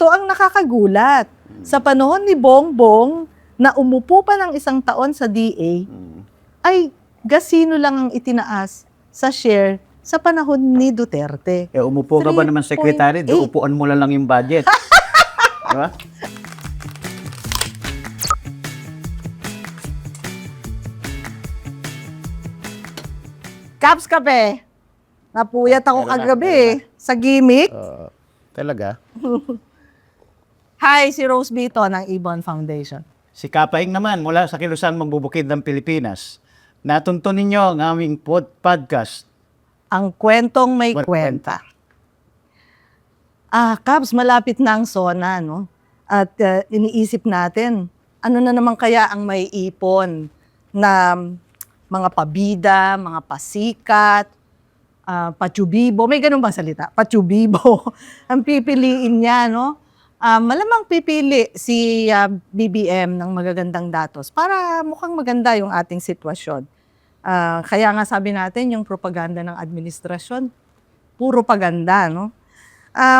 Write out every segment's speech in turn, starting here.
So ang nakakagulat, sa panahon ni Bongbong na umupo pa ng 1 taon sa DA, ay gasino lang ang itinaas sa share sa panahon ni Duterte. Umupo ka ba naman, Secretary? 3.8. Upuan mo lang yung budget. Diba? Caps Kape, napuyat ako kagabi sa gimmick. Talaga? Hi, si Rose Bito ng Ibon Foundation. Si Kapaing naman, mula sa Kilusan Magbubukid ng Pilipinas. Natunto ninyo ang aming podcast. Ang kwentong may kwenta. Caps, malapit na ang SONA, no? At iniisip natin, ano na naman kaya ang may ipon na mga pabida, mga pasikat, patsubibo, may ganun bang salita? Patsubibo. Ang pipiliin niya, no? Malamang pipili si BBM ng magagandang datos para mukhang maganda yung ating sitwasyon. Kaya nga sabi natin, yung propaganda ng administrasyon, puro paganda, no?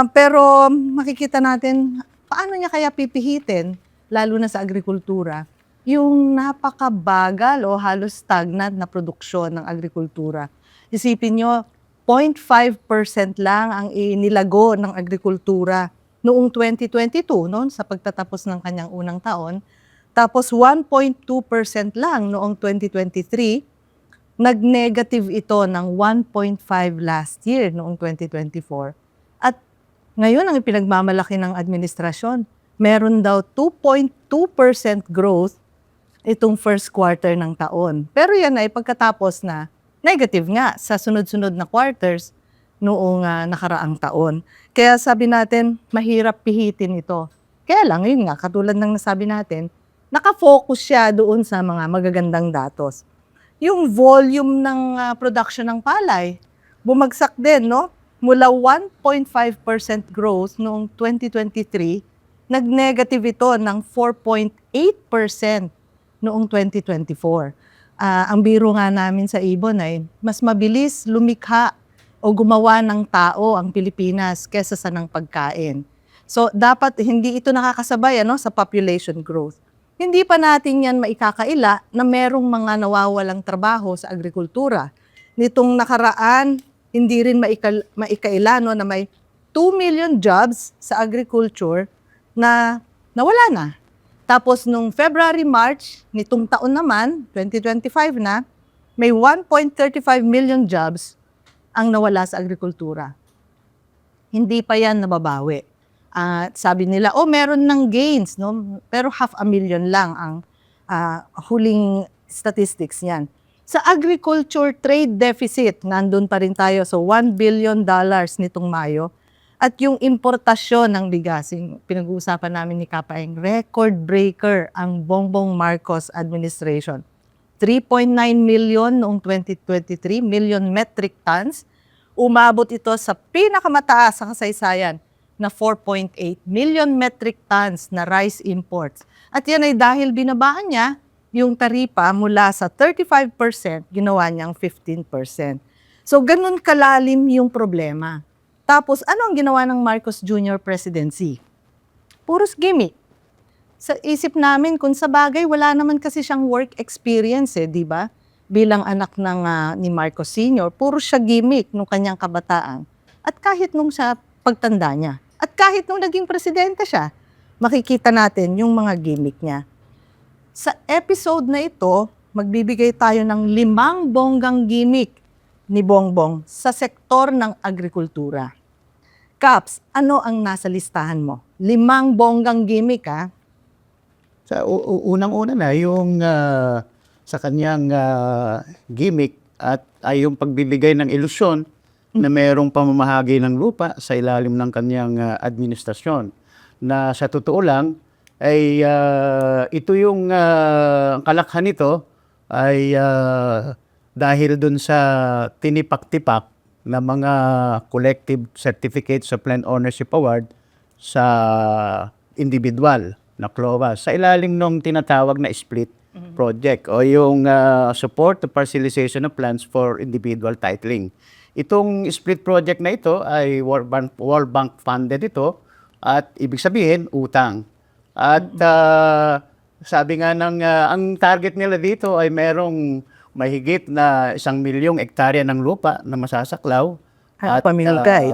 Pero makikita natin, paano niya kaya pipihitin, lalo na sa agrikultura, yung napakabagal o halos stagnant na produksyon ng agrikultura. Isipin nyo, 0.5% lang ang inilago ng agrikultura noong 2022, no, sa pagtatapos ng kanyang unang taon. Tapos 1.2% lang noong 2023. Nag-negative ito ng 1.5 last year noong 2024. At ngayon ang ipinagmamalaki ng administrasyon, meron daw 2.2% growth itong first quarter ng taon. Pero yan ay pagkatapos na negative nga sa sunod-sunod na quarters noong nakaraang taon. Kaya sabi natin, mahirap pihitin ito. Kaya lang, yun nga, katulad ng nasabi natin, nakafocus siya doon sa mga magagandang datos. Yung volume ng production ng palay, bumagsak din, no? Mula 1.5% growth noong 2023, nag-negative ito ng 4.8% noong 2024. Ang biro nga namin sa Ibon ay mas mabilis lumikha o gumawa ng tao ang Pilipinas kesa sa ng pagkain. So dapat hindi ito nakakasabay sa population growth. Hindi pa natin yan maikakaila na merong mga nawawalang trabaho sa agrikultura. Nitong nakaraan, hindi rin maikaila na may 2 million jobs sa agriculture na nawala na. Tapos nung February, March, nitong taon naman, 2025 na, may 1.35 million jobs ang nawala sa agrikultura. Hindi pa yan nababawi. Sabi nila, meron ng gains, no? Pero 500,000 lang ang huling statistics niyan. Sa agriculture trade deficit, nandun pa rin tayo sa $1 billion nitong Mayo. At yung importasyon ng bigas, pinag-uusapan namin ni Kapaeng, record breaker ang Bongbong Marcos administration. 3.9 million noong 2023, million metric tons. Umabot ito sa pinakamataas sa kasaysayan na 4.8 million metric tons na rice imports. At yan ay dahil binabaan niya yung taripa mula sa 35%, ginawa niyang 15%. So ganun kalalim yung problema. Tapos, ano ang ginawa ng Marcos Jr. presidency? Puros gimmick. Sa isip namin, kung sa bagay, wala naman kasi siyang work experience, di ba? Bilang anak ni Marcos Sr., puro siya gimmick nung kanyang kabataan. At kahit nung sa pagtanda niya. At kahit nung naging presidente siya, makikita natin yung mga gimmick niya. Sa episode na ito, magbibigay tayo ng 5 bonggang gimmick ni Bongbong sa sektor ng agrikultura. Caps, ano ang nasa listahan mo? 5 bonggang gimmick, ha? Sa unang-una na, yung sa kanyang gimmick at ay yung pagbibigay ng ilusyon na mayroong pamamahagi ng lupa sa ilalim ng kanyang administrasyon. Na sa totoo lang, ay ito yung kalakhan nito ay dahil dun sa tinipak-tipak na mga collective certificates of land ownership award sa individual na CLOA sa ilalim ng tinatawag na split project o yung support to parcelization of lands for individual titling. Itong split project na ito ay World Bank funded ito At ibig sabihin, utang. At sabi nga ang target nila dito ay merong mahigit na 1 milyong hektarya ng lupa na masasaklaw. Pamimigay.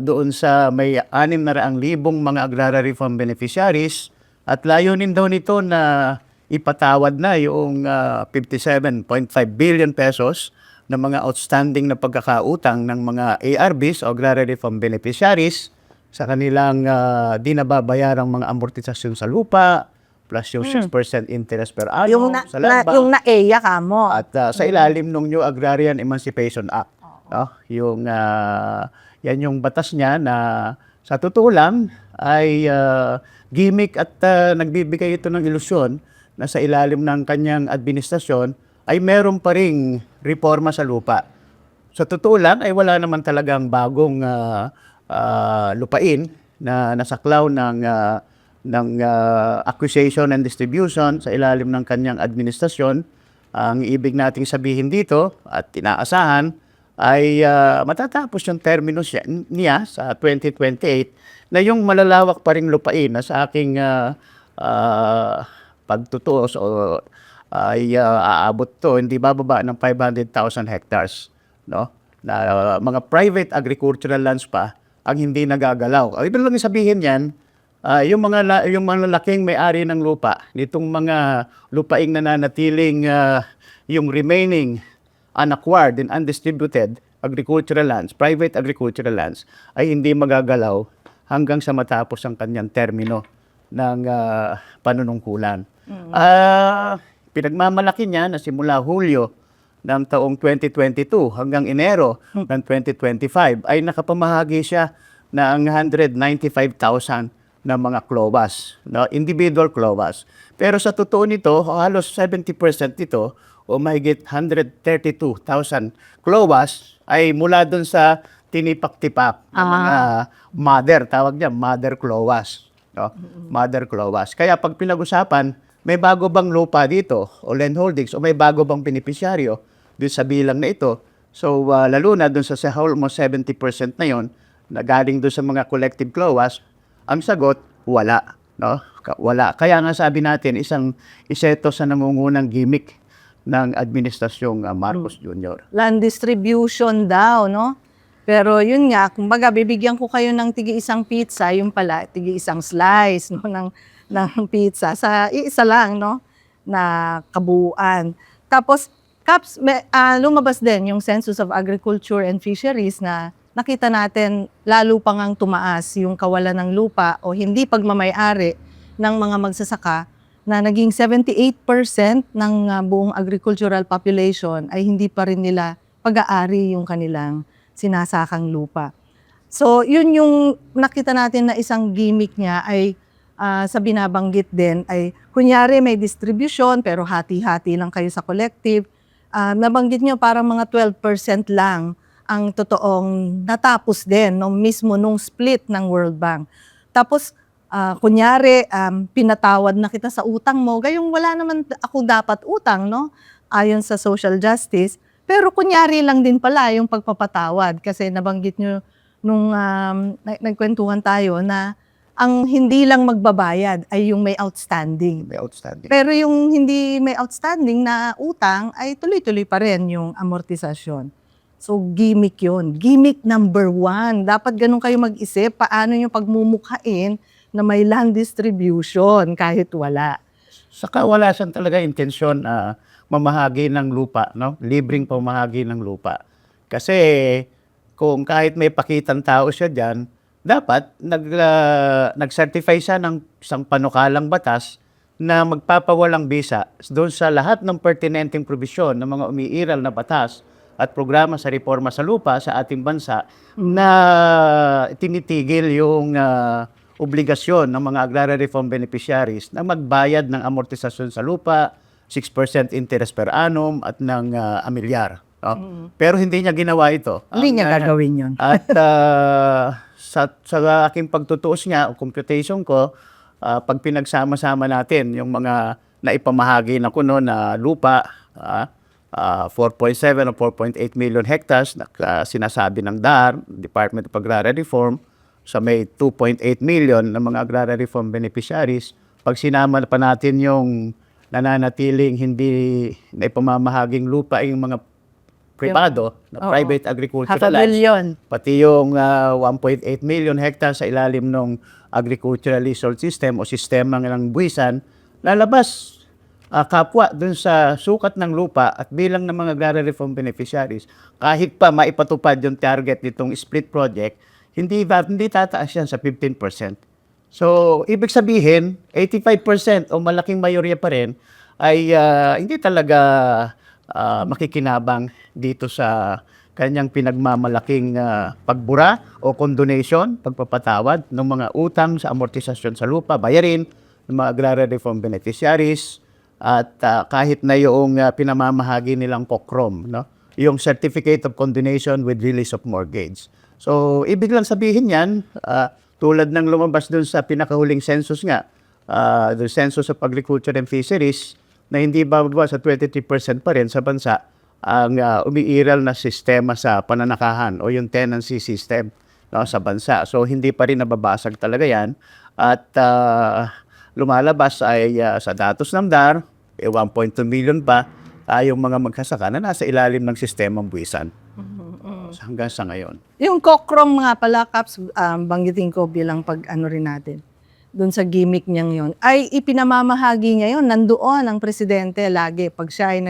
Doon sa may 600,000 mga agrarian reform beneficiaries at layunin daw nito na ipatawad na yung 57.5 billion pesos na mga outstanding na pagkakautang ng mga ARBs o agrarian reform beneficiaries sa kanilang di nababayarang mga amortisasyon sa lupa plus yung 6% interest per annum sa land bank. Yung na-EYA ka mo. At sa ilalim ng New Agrarian Emancipation Act. No? Yan yung batas niya na sa totoo lang ay gimmick at nagbibigay ito ng ilusyon na sa ilalim ng kanyang administrasyon ay meron pa ring reforma sa lupa. Sa totoo lang ay wala naman talagang bagong lupain na nasaklaw ng acquisition and distribution sa ilalim ng kanyang administrasyon. Ang ibig nating sabihin dito at inaasahan ay matatapos yung termino niya sa 2028 na yung malalawak pa ring lupain na sa aking pagtutuos ay aabot to hindi bababa ng 500,000 hectares, no? Na mga private agricultural lands pa ang hindi nagagalaw. Ibig lang sabihin yan, yung mga laking may-ari ng lupa, nitong mga lupaing nananatiling yung remaining unacquired and undistributed agricultural lands, private agricultural lands, ay hindi magagalaw hanggang sa matapos ang kanyang termino ng panunungkulan. Pinagmamalaki niya na simula Hulyo ng taong 2022 hanggang Enero ng 2025 ay nakapamahagi siya ng 195,000 na mga klobas, no? Individual klobas. Pero sa totoo nito, halos 70% nito o mahigit 132,000 klobas ay mula dun sa tinipak-tipak ng mga mother, tawag niya, mother klobas. No? Mother klobas. Kaya pag pinag-usapan, may bago bang lupa dito o land holdings o may bago bang benepisyaryo dun sa bilang na ito. So, lalo na dun sa almost 70% na yon na galing dun sa mga collective klobas, ang sagot, wala. No? Wala. Kaya nga sabi natin, isa ito sa nangungunang gimmick ng administrasyong Marcos Jr. Land distribution daw, no? Pero yun nga, kumbaga bibigyan ko kayo ng tigi-isang pizza, yung pala, tigi-isang slice no, ng pizza sa iisa lang, no? Na kabuuan. Tapos, Caps, lumabas din yung Census of Agriculture and Fisheries na nakita natin lalo pang ang tumaas yung kawalan ng lupa o hindi pagmamay-ari ng mga magsasaka na naging 78% ng buong agricultural population ay hindi pa rin nila pag-aari yung kanilang sinasakang lupa. So, yun yung nakita natin na isang gimmick niya ay sa binabanggit din ay kunyari may distribution pero hati-hati lang kayo sa collective. Nabanggit niyo parang mga 12% lang ang totoong natapos din mismo nung split ng World Bank. Tapos, kunyari, pinatawad na kita sa utang mo, gayong wala naman ako dapat utang, no? Ayon sa social justice. Pero kunyari lang din pala yung pagpapatawad kasi nabanggit nyo nung nagkwentuhan tayo na ang hindi lang magbabayad ay yung may outstanding. May outstanding. Pero yung hindi may outstanding na utang ay tuloy-tuloy pa rin yung amortisasyon. So, gimmick yun. Gimmick number 1. Dapat ganun kayo mag-isip paano yung pagmumukhain na may land distribution kahit wala. Saka wala siyang talaga intensyon mamahagi ng lupa, no? Libreng pamahagi ng lupa. Kasi kung kahit may pakitang tao siya diyan, dapat nag-certify siya ng isang panukalang batas na magpapawalang bisa doon sa lahat ng pertinenteng probisyon ng mga umiiral na batas at programa sa reforma sa lupa sa ating bansa na tinitigil yung obligasyon ng mga agrarian reform beneficiaries na magbayad ng amortisasyon sa lupa, 6% interest per annum at ng amilyar. No? Pero hindi niya ginawa ito. Hindi niya gagawin yun. At sa aking pagtutuos nga o computation ko, pag pinagsama-sama natin yung mga naipamahagi na kuno na lupa, 4.7 o 4.8 million hectares na sinasabi ng DAR, Department of Agrarian Reform, sa may 2.8 million na mga agrarian reform beneficiaries, pag sinama pa natin yung nananatiling hindi na ipamamahaging lupa yung mga privado na Oo. private Half agricultural a lands, billion. pati yung 1.8 million hectares sa ilalim ng agricultural leasehold system o sistema ng buwisan, lalabas kapwa dun sa sukat ng lupa at bilang ng mga agrarian reform beneficiaries, kahit pa maipatupad yung target nitong split project, hindi tataas yan sa 15%. So, ibig sabihin, 85% o malaking mayorya pa rin ay hindi talaga makikinabang dito sa kanyang pinagmamalaking pagbura o condonation, pagpapatawad ng mga utang sa amortisasyon sa lupa, bayarin ng mga agrarian reform beneficiaries at kahit na yung pinamamahagi nilang POCROM, no? Yung Certificate of Condonation with Release of Mortgage. So, ibig lang sabihin yan, tulad ng lumabas dun sa pinakahuling census nga, the Census of Agriculture and Fisheries, na hindi bababa sa 23% pa rin sa bansa ang umiiral na sistema sa pananakahan o yung tenancy system, no, sa bansa. So, hindi pa rin nababasag talaga yan. At lumalabas ay sa datos ng DAR, 1.2 million pa yung mga magsasaka na nasa ilalim ng sistemang buwisan. Hanggang sa ngayon. Yung kokrom nga pala, Caps, banggitin ko bilang pag-ano rin natin, doon sa gimmick niyang yon ay ipinamamahagi niya yun. Nandoon ang presidente lagi pag siya ay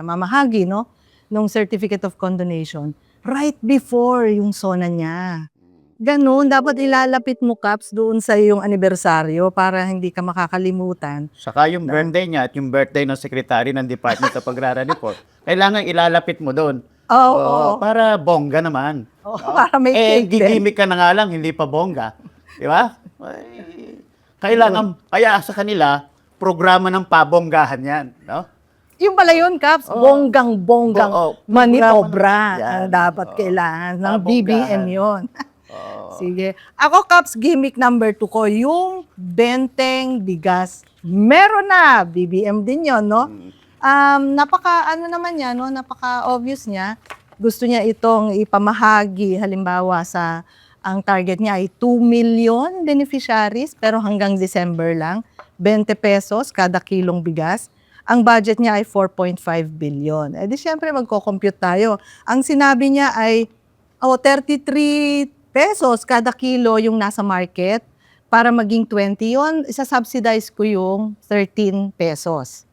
mamahagi, no, nung Certificate of Condonation, right before yung SONA niya. Ganun, dapat ilalapit mo, Caps, doon sa iyong anibersaryo para hindi ka makakalimutan. Saka yung birthday niya at yung birthday ng secretary ng Department of Agrarian Report, kailangan ilalapit mo doon. Oo. Para bongga naman. Oo, para may cake din. Gigimik ka na nga lang, hindi pa bongga. Di ba? Kailangan, kaya sa kanila, programa ng pabonggahan yan. No? Yung pala yun, Caps, bonggang-bonggang maniobra ang dapat kailangan ng BBM yun. Sige. Ako, Caps, gimmick number 2 ko, yung benteng bigas. Meron na, BBM din yun, no? Ano naman yan, no? Napaka-obvious niya. Gusto niya itong ipamahagi, halimbawa ang target niya ay 2 million beneficiaries, pero hanggang December lang, 20 pesos kada kilong bigas. Ang budget niya ay 4.5 billion. Eh di syempre magko-compute tayo. Ang sinabi niya ay 33 pesos kada kilo yung nasa market. Para maging 20 yon, isa-subsidize ko yung 13 pesos.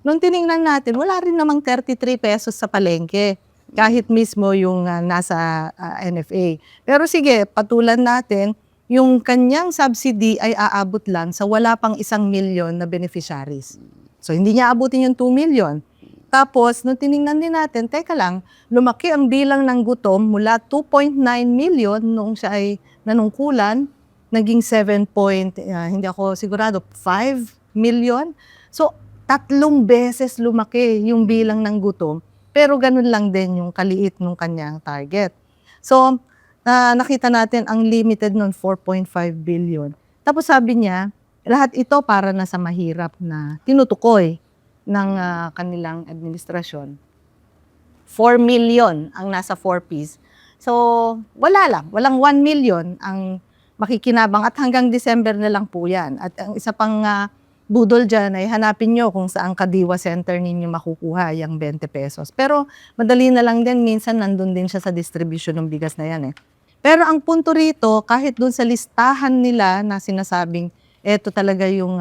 Nung tiningnan natin, wala rin namang 33 pesos sa palengke. Kahit mismo yung nasa NFA. Pero sige, patulan natin, yung kanyang subsidy ay aabot lang sa wala pang 1 milyon na beneficiaries. So hindi niya abutin yung 2 million. Tapos, nung tiningnan din natin, teka lang, lumaki ang bilang ng gutom mula 2.9 million noong siya ay nanungkulan, naging hindi ako sigurado, 5 million. So, 3 beses lumaki yung bilang ng gutom. Pero ganun lang din yung kaliit ng kanyang target. So, nakita natin ang limited nun 4.5 billion. Tapos sabi niya, lahat ito para na sa mahirap na tinutukoy ng kanilang administrasyon. 4 million ang nasa 4Ps. So, walang 1 million ang makikinabang at hanggang December na lang po yan. At ang isa pang budol dyan ay hanapin nyo kung saan Kadiwa Center ninyo makukuha yung 20 pesos. Pero madali na lang din, minsan nandun din siya sa distribution ng bigas na yan eh. Pero ang punto rito, kahit dun sa listahan nila na sinasabing eto talaga yung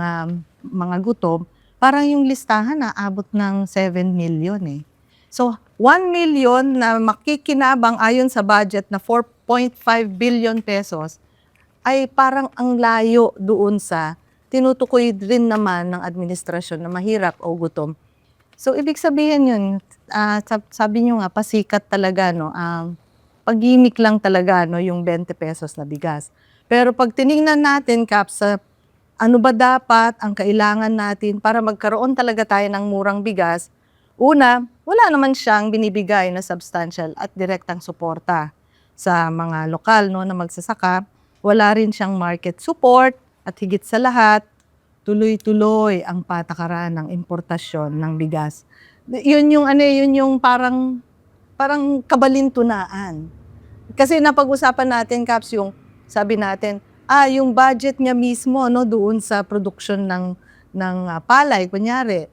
mga gutom, parang yung listahan naabot ng 7 million eh. So, 1 million na makikinabang ayon sa budget na 4.5 billion pesos ay parang ang layo doon sa tinutukoy rin naman ng administrasyon na mahirap o gutom. So, ibig sabihin yun, sabi nyo nga, pasikat talaga, no? Pag-gimik lang talaga, no, yung 20 pesos na bigas. Pero pag tinignan natin, Caps, ano ba dapat ang kailangan natin para magkaroon talaga tayo ng murang bigas? Una, wala naman siyang binibigay na substantial at direktang suporta sa mga lokal, no, na magsasaka. Wala rin siyang market support at higit sa lahat, tuloy-tuloy ang patakaran ng importasyon ng bigas. Yun yung parang kabalintunaan. Kasi napag-usapan natin, Caps, yung sabi natin, yung budget niya mismo, no, doon sa production ng palay, kunyari,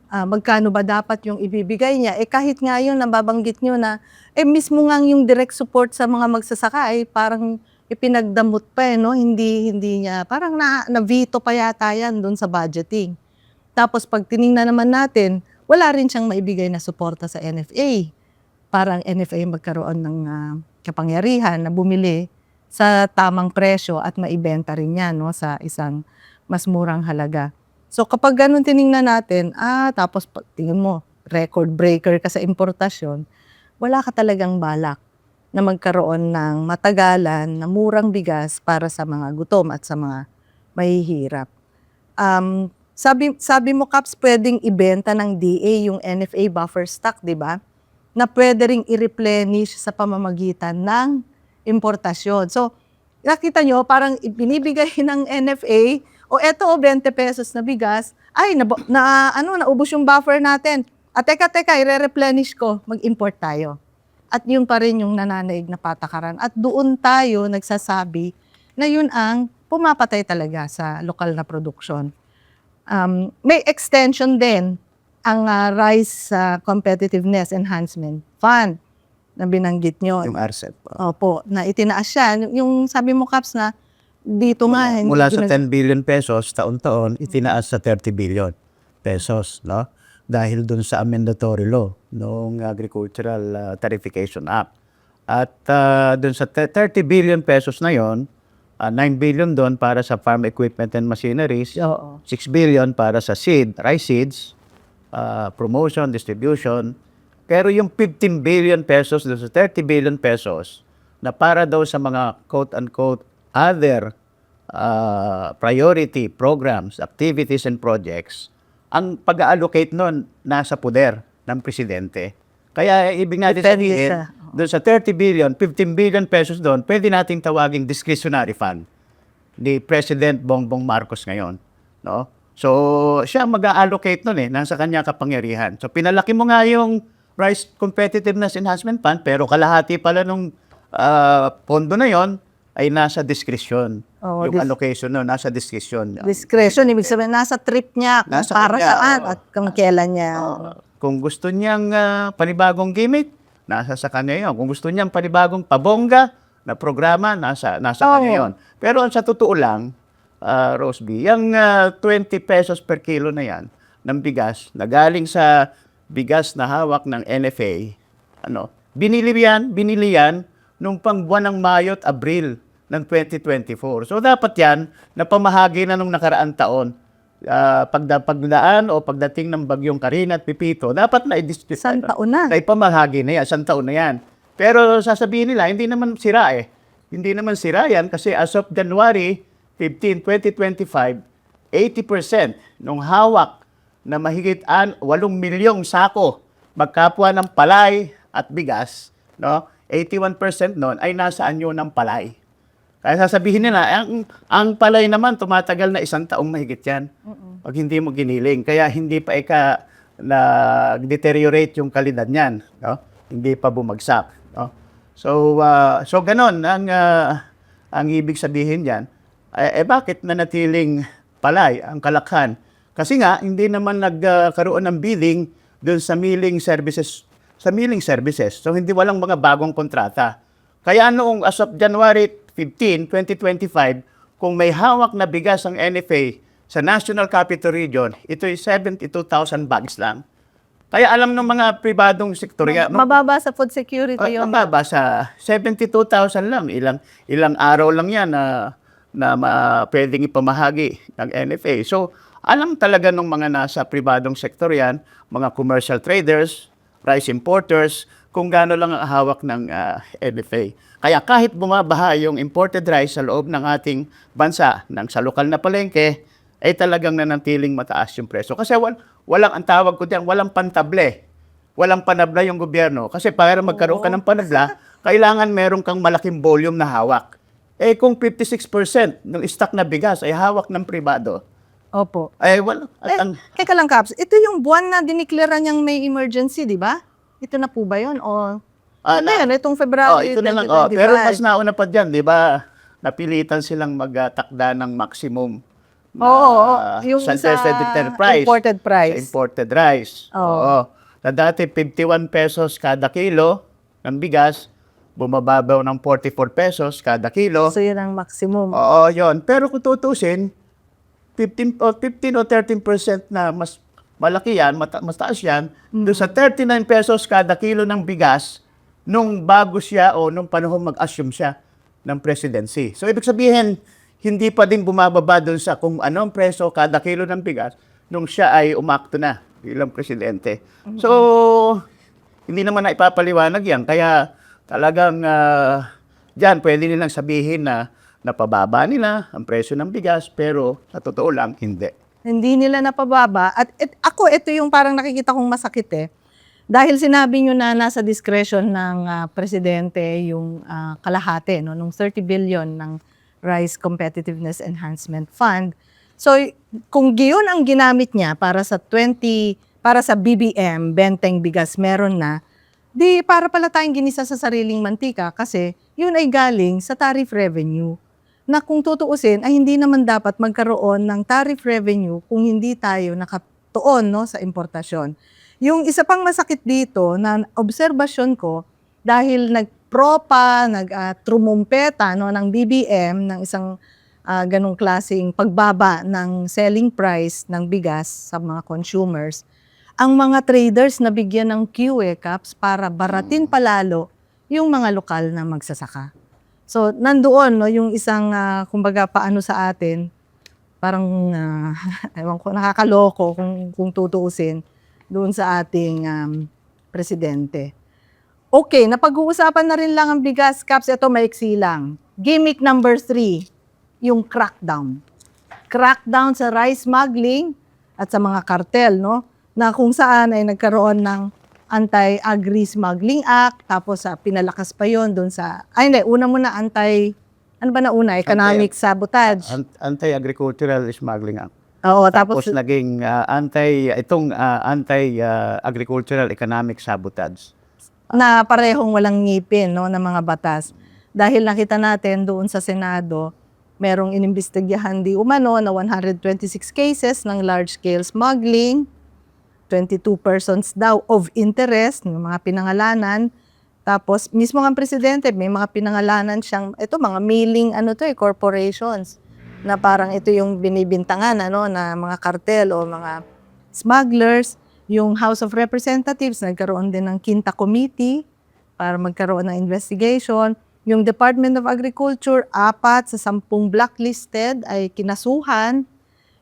magkano ba dapat yung ibibigay niya? Kahit nga yun, nababanggit nyo na, mismo nga yung direct support sa mga magsasaka, parang ipinagdamot pa, no? Hindi niya, parang na-veto pa yata yan doon sa budgeting. Tapos pag tiningnan naman natin, wala rin siyang maibigay na suporta sa NFA. Parang NFA magkaroon ng kapangyarihan na bumili sa tamang presyo at maibenta rin yan, no, sa isang mas murang halaga. So kapag ganun tiningnan natin, tapos tingin mo, record breaker ka sa importasyon, wala ka talagang balak na magkaroon ng matagalan na murang bigas para sa mga gutom at sa mga mahihirap. Sabi mo, Caps, pwedeng ibenta ng DA yung NFA buffer stock, di ba? Na pwede ring i-replenish sa pamamagitan ng importasyon. So, nakita nyo, parang binibigay ng NFA, eto 20 pesos na bigas, naubos yung buffer natin. Teka, i-replenish ko, mag-import tayo. At yun pa rin yung nananaig na patakaran. At doon tayo nagsasabi na yun ang pumapatay talaga sa lokal na produksyon. May extension din ang Rice Competitiveness Enhancement Fund na binanggit nyo. Yung RCEP. Opo, na itinaas siya. Yung sabi mo, Caps, na dito nga. Mula sa 10 billion pesos, taon-taon, itinaas sa 30 billion pesos, no? Dahil dun sa amendatory law noong Agricultural Tarification Act. At dun sa 30 billion pesos na yon, 9 billion doon para sa farm equipment and machineries, Oo. 6 billion para sa rice seeds, promotion, distribution. Pero yung 15 billion pesos doon sa 30 billion pesos na para daw sa mga quote-unquote other priority programs, activities, and projects, ang pag-allocate nun nasa poder ng presidente. Kaya ibig natin Depende sabihin, sa- doon sa 30 billion, 15 billion pesos doon, pwede nating tawaging discretionary fund ni President Bongbong Marcos ngayon. No? So, siya mag-allocate nun nasa kanya kapangyarihan. So, pinalaki mo nga yung Rice Competitiveness Enhancement Fund, pero kalahati pala nung pondo na yon ay nasa discretion. Oo, Yung allocation nun, nasa discretion. Discretion, ibig sabihin, nasa trip niya kung Nasa para kanya, saan oo. at kung kailan niya. Kung gusto niyang panibagong gimmick, nasa sa kanya yun. Kung gusto niyang panibagong pabongga na programa, nasa kanya yun. Pero sa totoo lang, Rose B, yung 20 pesos per kilo na yan ng bigas na galing sa bigas na hawak ng NFA, binili yan nung pangbuwan ng Mayo at Abril ng 2024. So dapat yan napamahagi na nung nakaraang taon. Pagdaan o pagdating ng bagyong Karina at Pipito, dapat na i-distribute. Isang taon na. Na ipamahagi na yan, isang taon na yan. Pero sasabihin nila, hindi naman sira Hindi naman sira yan kasi as of January 15, 2025, 80% nung hawak na mahigit 8 milyong sako magkapwa ng palay at bigas, 81% nun ay nasaan yun ng palay. Kaya sasabihin nila, ang palay naman tumatagal na 1 taong mahigit yan pag hindi mo giniling. Kaya hindi pa deteriorate yung kalidad niyan. Hindi pa bumagsak. So ganon ang ibig sabihin diyan. Bakit nanatiling palay ang kalakhan? Kasi nga hindi naman nagkaroon ng bidding doon sa milling services. So hindi walang mga bagong kontrata. Kaya noong as of January 15, 2025, kung may hawak na bigas ang NFA sa National Capital Region, ito ay 72,000 bags lang. Kaya alam ng mga pribadong sektor, Mababa sa food security yun. mababa sa 72,000 lang. Ilang araw lang yan na pwedeng ipamahagi ng NFA. So, alam talaga ng mga nasa pribadong sektor yan, mga commercial traders, rice importers, kung gaano lang ang hawak ng NFA. Kaya kahit bumabaha yung imported rice sa loob ng ating bansa, sa lokal na palengke, ay talagang nanatiling mataas yung presyo. Kasi walang, ang tawag ko diyan, walang pantable. Walang panabla yung gobyerno. Kasi para magkaroon ka ng panabla, kailangan meron kang malaking volume na hawak. Kung 56% ng stock na bigas ay hawak ng pribado, Opo. ay wala. Kaya lang, Caps, ito yung buwan na diniklara niyang may emergency, di ba? Ito na po ba yun? O, ano yan? Itong February ito na lang. 2025. Pero mas nauna pa dyan, di ba, napilitan silang magtakda ng maximum Oo, yung sa unprecedented price. imported Sa price. imported rice. Oo. Oo. Na dati 51 pesos kada kilo ng bigas, bumababaw ng 44 pesos kada kilo. So, yun ang maximum. Oo, yon. Pero kung tutusin, 15 o 13% na mas malaki yan, mas taas yan, doon sa 39 pesos kada kilo ng bigas nung bago siya o nung panahon mag-assume siya ng presidency. So, ibig sabihin, hindi pa din bumababa doon sa kung anong preso kada kilo ng bigas nung siya ay umakto na bilang presidente. So, hindi naman na ipapaliwanag yan. Kaya talagang dyan pwede nilang sabihin na napababa nila ang presyo ng bigas, pero sa totoo lang, hindi. Hindi nila napababa. At ako, ito yung parang nakikita kong masakit eh. Dahil sinabi nyo na nasa discretion ng presidente yung kalahati, no, nung 30 billion ng Rice Competitiveness Enhancement Fund. So, kung giyon ang ginamit niya para sa BBM, benteng bigas, meron na, di para pala tayong ginisa sa sariling mantika kasi yun ay galing sa tariff revenue. Na kung tutuusin, ay hindi naman dapat magkaroon ng tariff revenue kung hindi tayo nakatuon, no, sa importasyon. Yung isa pang masakit dito na obserbasyon ko, dahil trumumpeta no, ng BBM ng isang ganong klaseng pagbaba ng selling price ng bigas sa mga consumers, ang mga traders na bigyan ng QE caps para baratin palalo yung mga lokal na magsasaka. So, nandoon no, yung isang, kumbaga, paano sa atin, parang, ewan ko, nakakaloko kung tutuusin doon sa ating presidente. Okay, napag-uusapan na rin lang ang bigas caps. Ito, maiksi lang. Gimmick number 3, yung crackdown. Crackdown sa rice smuggling at sa mga kartel, no? Na kung saan ay nagkaroon ng Anti-Agri-Smuggling Act, tapos pinalakas pa yon doon sa, una muna ano ba na una? Economic sabotage. Anti-agricultural smuggling act. Oo, Tapos naging anti-agricultural economic sabotage. Na parehong walang ngipin, no, ng mga batas. Dahil nakita natin doon sa Senado, merong inimbestigahan di umano na 126 cases ng large-scale smuggling, 22 persons daw of interest, ng mga pinangalanan. Tapos, mismo ang presidente, may mga pinangalanan siyang, mga mailing, corporations, na parang ito yung binibintangan, na mga kartel o mga smugglers. Yung House of Representatives, nagkaroon din ng Quinta Committee para magkaroon ng investigation. Yung Department of Agriculture, 4 sa 10 blacklisted ay kinasuhan.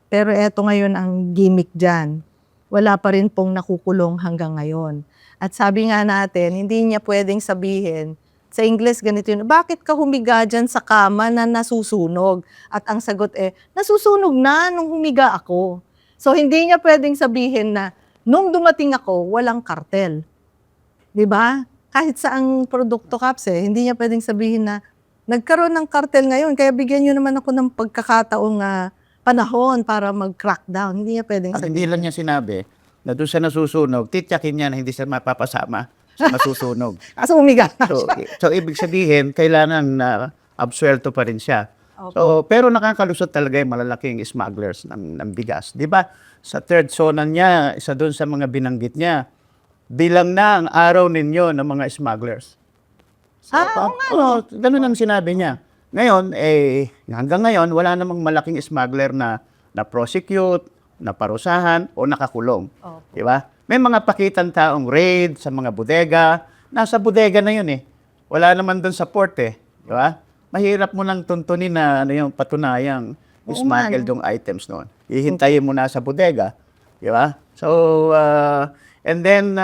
Pero eto ngayon ang gimmick dyan. Wala pa rin pong nakukulong hanggang ngayon. At sabi nga natin, hindi niya pwedeng sabihin, sa Ingles ganito yun, bakit ka humiga dyan sa kama na nasusunog? At ang sagot nasusunog na nung humiga ako. So hindi niya pwedeng sabihin na, nung dumating ako, walang kartel. 'Di ba? Kahit saang produkto, Kaps, hindi niya pwedeng sabihin na, nagkaroon ng kartel ngayon, kaya bigyan niyo naman ako ng pagkakataong panahon para mag-crackdown. Hindi niya pwedeng At sabihin. hindi lang niya sinabi na doon sa nasusunog, tityakin niya na hindi siya mapapasama sa nasusunog. Kaso humiga na So, siya. so ibig sabihin, kailangan na absuelto pa rin siya. So, pero nakakalusot talaga yung malalaking smugglers ng bigas. Di ba? Sa third zona niya, isa doon sa mga binanggit niya, bilang na ang araw ninyo ng mga smugglers. So, ganun ang sinabi niya. Ngayon, hanggang ngayon, wala namang malaking smuggler na prosecute, na parusahan, o nakakulong. Di ba? May mga pakitang taong raid sa mga bodega. Nasa bodega na yun Wala naman doon sa port Di ba? Mahirap mo nang tuntunin na yung patunayang smuggled yung items noon. Hihintayin mo na sa bodega. Di ba? So, and then,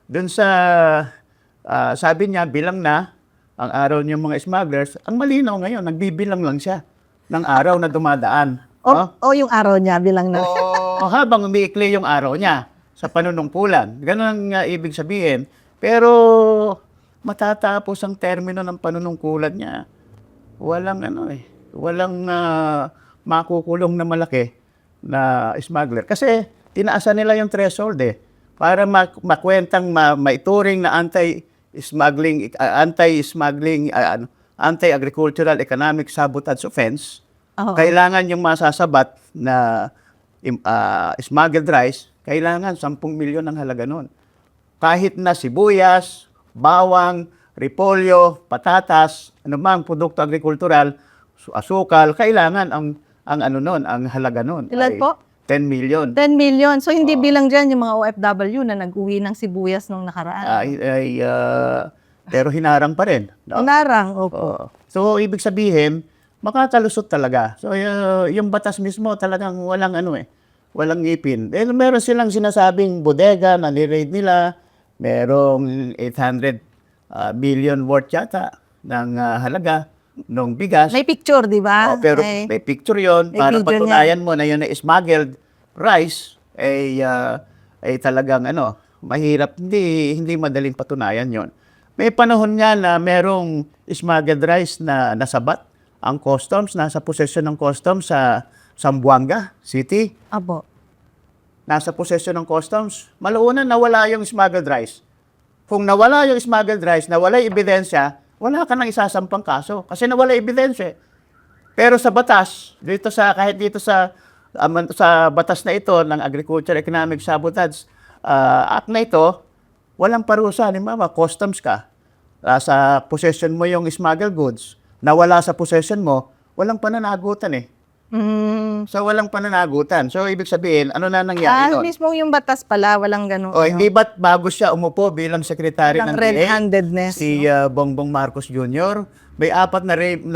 doon sa, sabi niya, bilang na ang araw niyong mga smugglers, ang malinaw ngayon, nagbibilang lang siya ng araw na dumadaan. Yung araw niya bilang na. O habang umiikli yung araw niya sa panunungkulan. Ganun ang ibig sabihin. Pero matatapos ang termino ng panunungkulan niya. Walang walang makukulong na malaki na smuggler. Kasi tinaasan nila yung threshold para makwentang maituring na anti-smuggling Anti-Agricultural Economic Sabotage Offense, Oo. kailangan yung masasabat na smuggled rice, kailangan 10 milyon ang halaga nun. Kahit na sibuyas, bawang, repolyo, patatas, anumang produkto agrikultural, asukal, kailangan ang ano nun, ang halaga nun Ilan ay po? 10 million. 10 million. So, hindi bilang dyan yung mga OFW na nag-uwi ng sibuyas nung nakaraan. Pero hinarang pa rin. No? Narang, opo. Oo. So, ibig sabihin, makakalusot talaga. So, yung batas mismo talagang walang walang ngipin. Meron silang sinasabing bodega na ni-raid nila, merong 800 million worth yata ng halaga ng bigas. May picture, di ba? Pero Ay, may picture yon may para picture patunayan mo na yun na smuggled rice ay talagang mahirap, hindi madaling patunayan yon. May panahon nga na merong smuggled rice na nasabat ang customs, nasa possession ng customs sa Zamboanga City. Abo. Nasa possession ng customs. Malaunan nawala yung smuggled rice. Kung nawala yung smuggled rice, nawala yung ebidensya, wala ka nang isasampang kaso kasi nawala ebidensya. Pero sa batas, kahit dito sa batas na ito ng Agriculture Economic Sabotage Act na ito, walang parusa. Halimbawa, customs ka, sa possession mo yung smuggled goods, nawala sa possession mo, walang pananagutan eh. So, walang pananagutan. So, ibig sabihin, ano na nangyari nun? Mismo yung batas pala, walang ganun. O, hindi ba't bago siya umupo bilang sekretary ng Walang DA? red-handedness. Si Bongbong Marcos Jr. May 4,000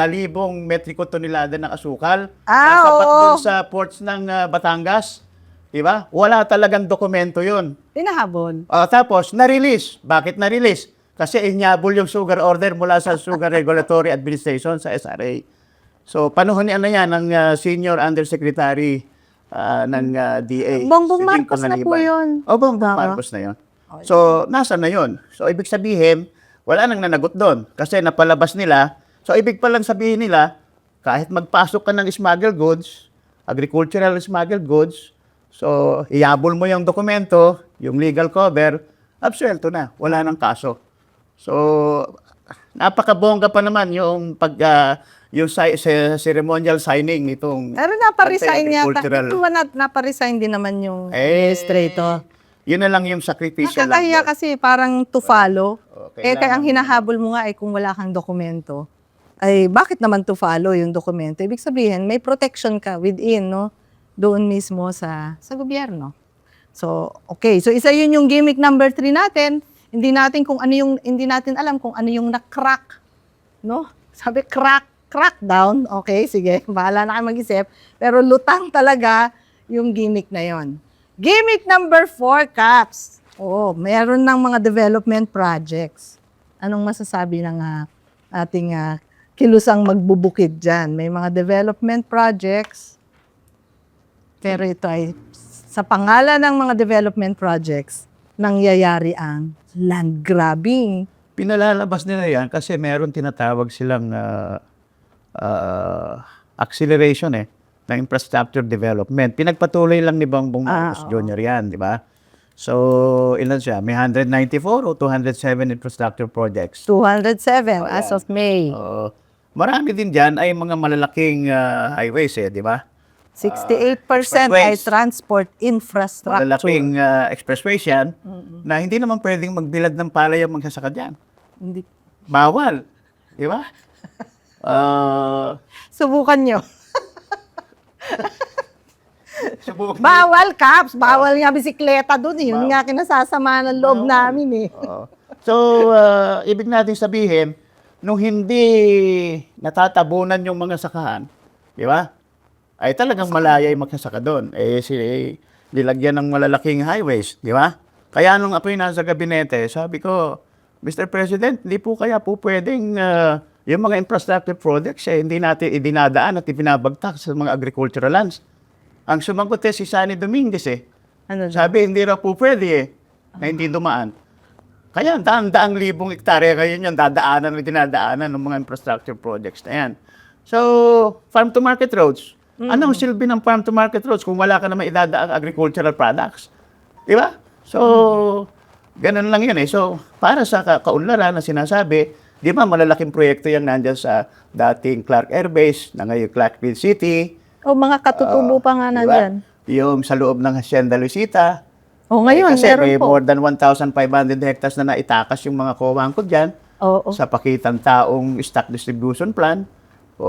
metriko tonelada ng asukal. Nasapat oo. dun sa ports ng Batangas. Diba? Wala talagang dokumento yun. Tinahabol. Tapos, na-release. Bakit na-release? Kasi inyabol yung sugar order mula sa Sugar Regulatory Administration sa SRA. So, panahon ni ng Senior Undersecretary ng DA. Bongbong si Lincoln Marcos na po Nalibay. yun. Bongbong Marcos na yun. So, nasa na yun? So, ibig sabihin, wala nang nanagot doon. Kasi napalabas nila. So, ibig palang sabihin nila, kahit magpasok ka ng smuggled goods, agricultural smuggled goods, so, iabol mo yung dokumento, yung legal cover, absuelto na. Wala nang kaso. So, napakabongga pa naman yung yung ceremonial signing nitong Pero naparesign yata. anti-agricultural. Ito ba naparesign din naman yung administrator? Yun na lang yung sacrificial lang. Nakakahiya kasi parang to follow. Okay, Kaya ang hinahabol mo nga ay kung wala kang dokumento, ay bakit naman to follow yung dokumento? Ibig sabihin, may protection ka within, no? Doon mismo sa gobyerno. So, okay. So, isa yun yung gimmick number 3 natin. Hindi natin alam kung ano yung na-crack, no? Sabi, crackdown. Okay, sige. Bahala na kayo mag-isip. Pero lutang talaga yung gimmick na yon. Gimmick number 4, Caps. Meron ng mga development projects. Anong masasabi ng ating kilusang magbubukid dyan? May mga development projects. Pero ito ay sa pangalan ng mga development projects, nangyayari ang land grabbing. Pinalalabas nila yan kasi meron tinatawag silang acceleration ng infrastructure development. Pinagpatuloy lang ni Bongbong Marcos Jr. yan, di ba? So, ilan siya? May 194 o 207 infrastructure projects? 207 as of May. Marami din dyan ay mga malalaking highways, di ba? 68% ay expressways. transport infrastructure. Malalaking expressways yan na hindi naman pwedeng magbilad ng palay ang magsasaka dyan. Hindi. Bawal. Di ba? Subukan nyo. Subukan. Bawal, Caps. Bawal nga bisikleta doon. Yun nga kinasasama ng loob namin eh. So, ibig natin sabihin, nung hindi natatabunan yung mga sakahan, di ba? Ay talagang malaya yung magsasaka doon. Nilagyan ng malalaking highways, di ba? Kaya nung apoy nasa gabinete, sabi ko, Mr. President, hindi po kaya po pwedeng yung mga infrastructure projects hindi natin idinadaan at ibinabagtak sa mga agricultural lands. Ang sumagot si Sunny Dominguez Ano daw? Sabi, hindi raw po pwede na hindi dumaan. Kaya daang libong hektarya kayo yan, dinadaanan ng mga infrastructure projects na yan. So, farm-to-market roads. Anong silbi ng farm-to-market roads kung wala ka naman idadaang agricultural products? Di ba? So, ganun lang yun So, para sa kaunlaran na sinasabi Di ba, malalaking proyekto yan nandyan sa dating Clark Air Base, na ngayon Clarkville City. O mga katutubo pa nga na Di ba? dyan. Yung sa loob ng Hacienda Luisita. O ngayon, kasi meron may po. more than 1,500 hectares na naitakas yung mga kawangkod dyan Oo. sa pakitang taong stock distribution plan.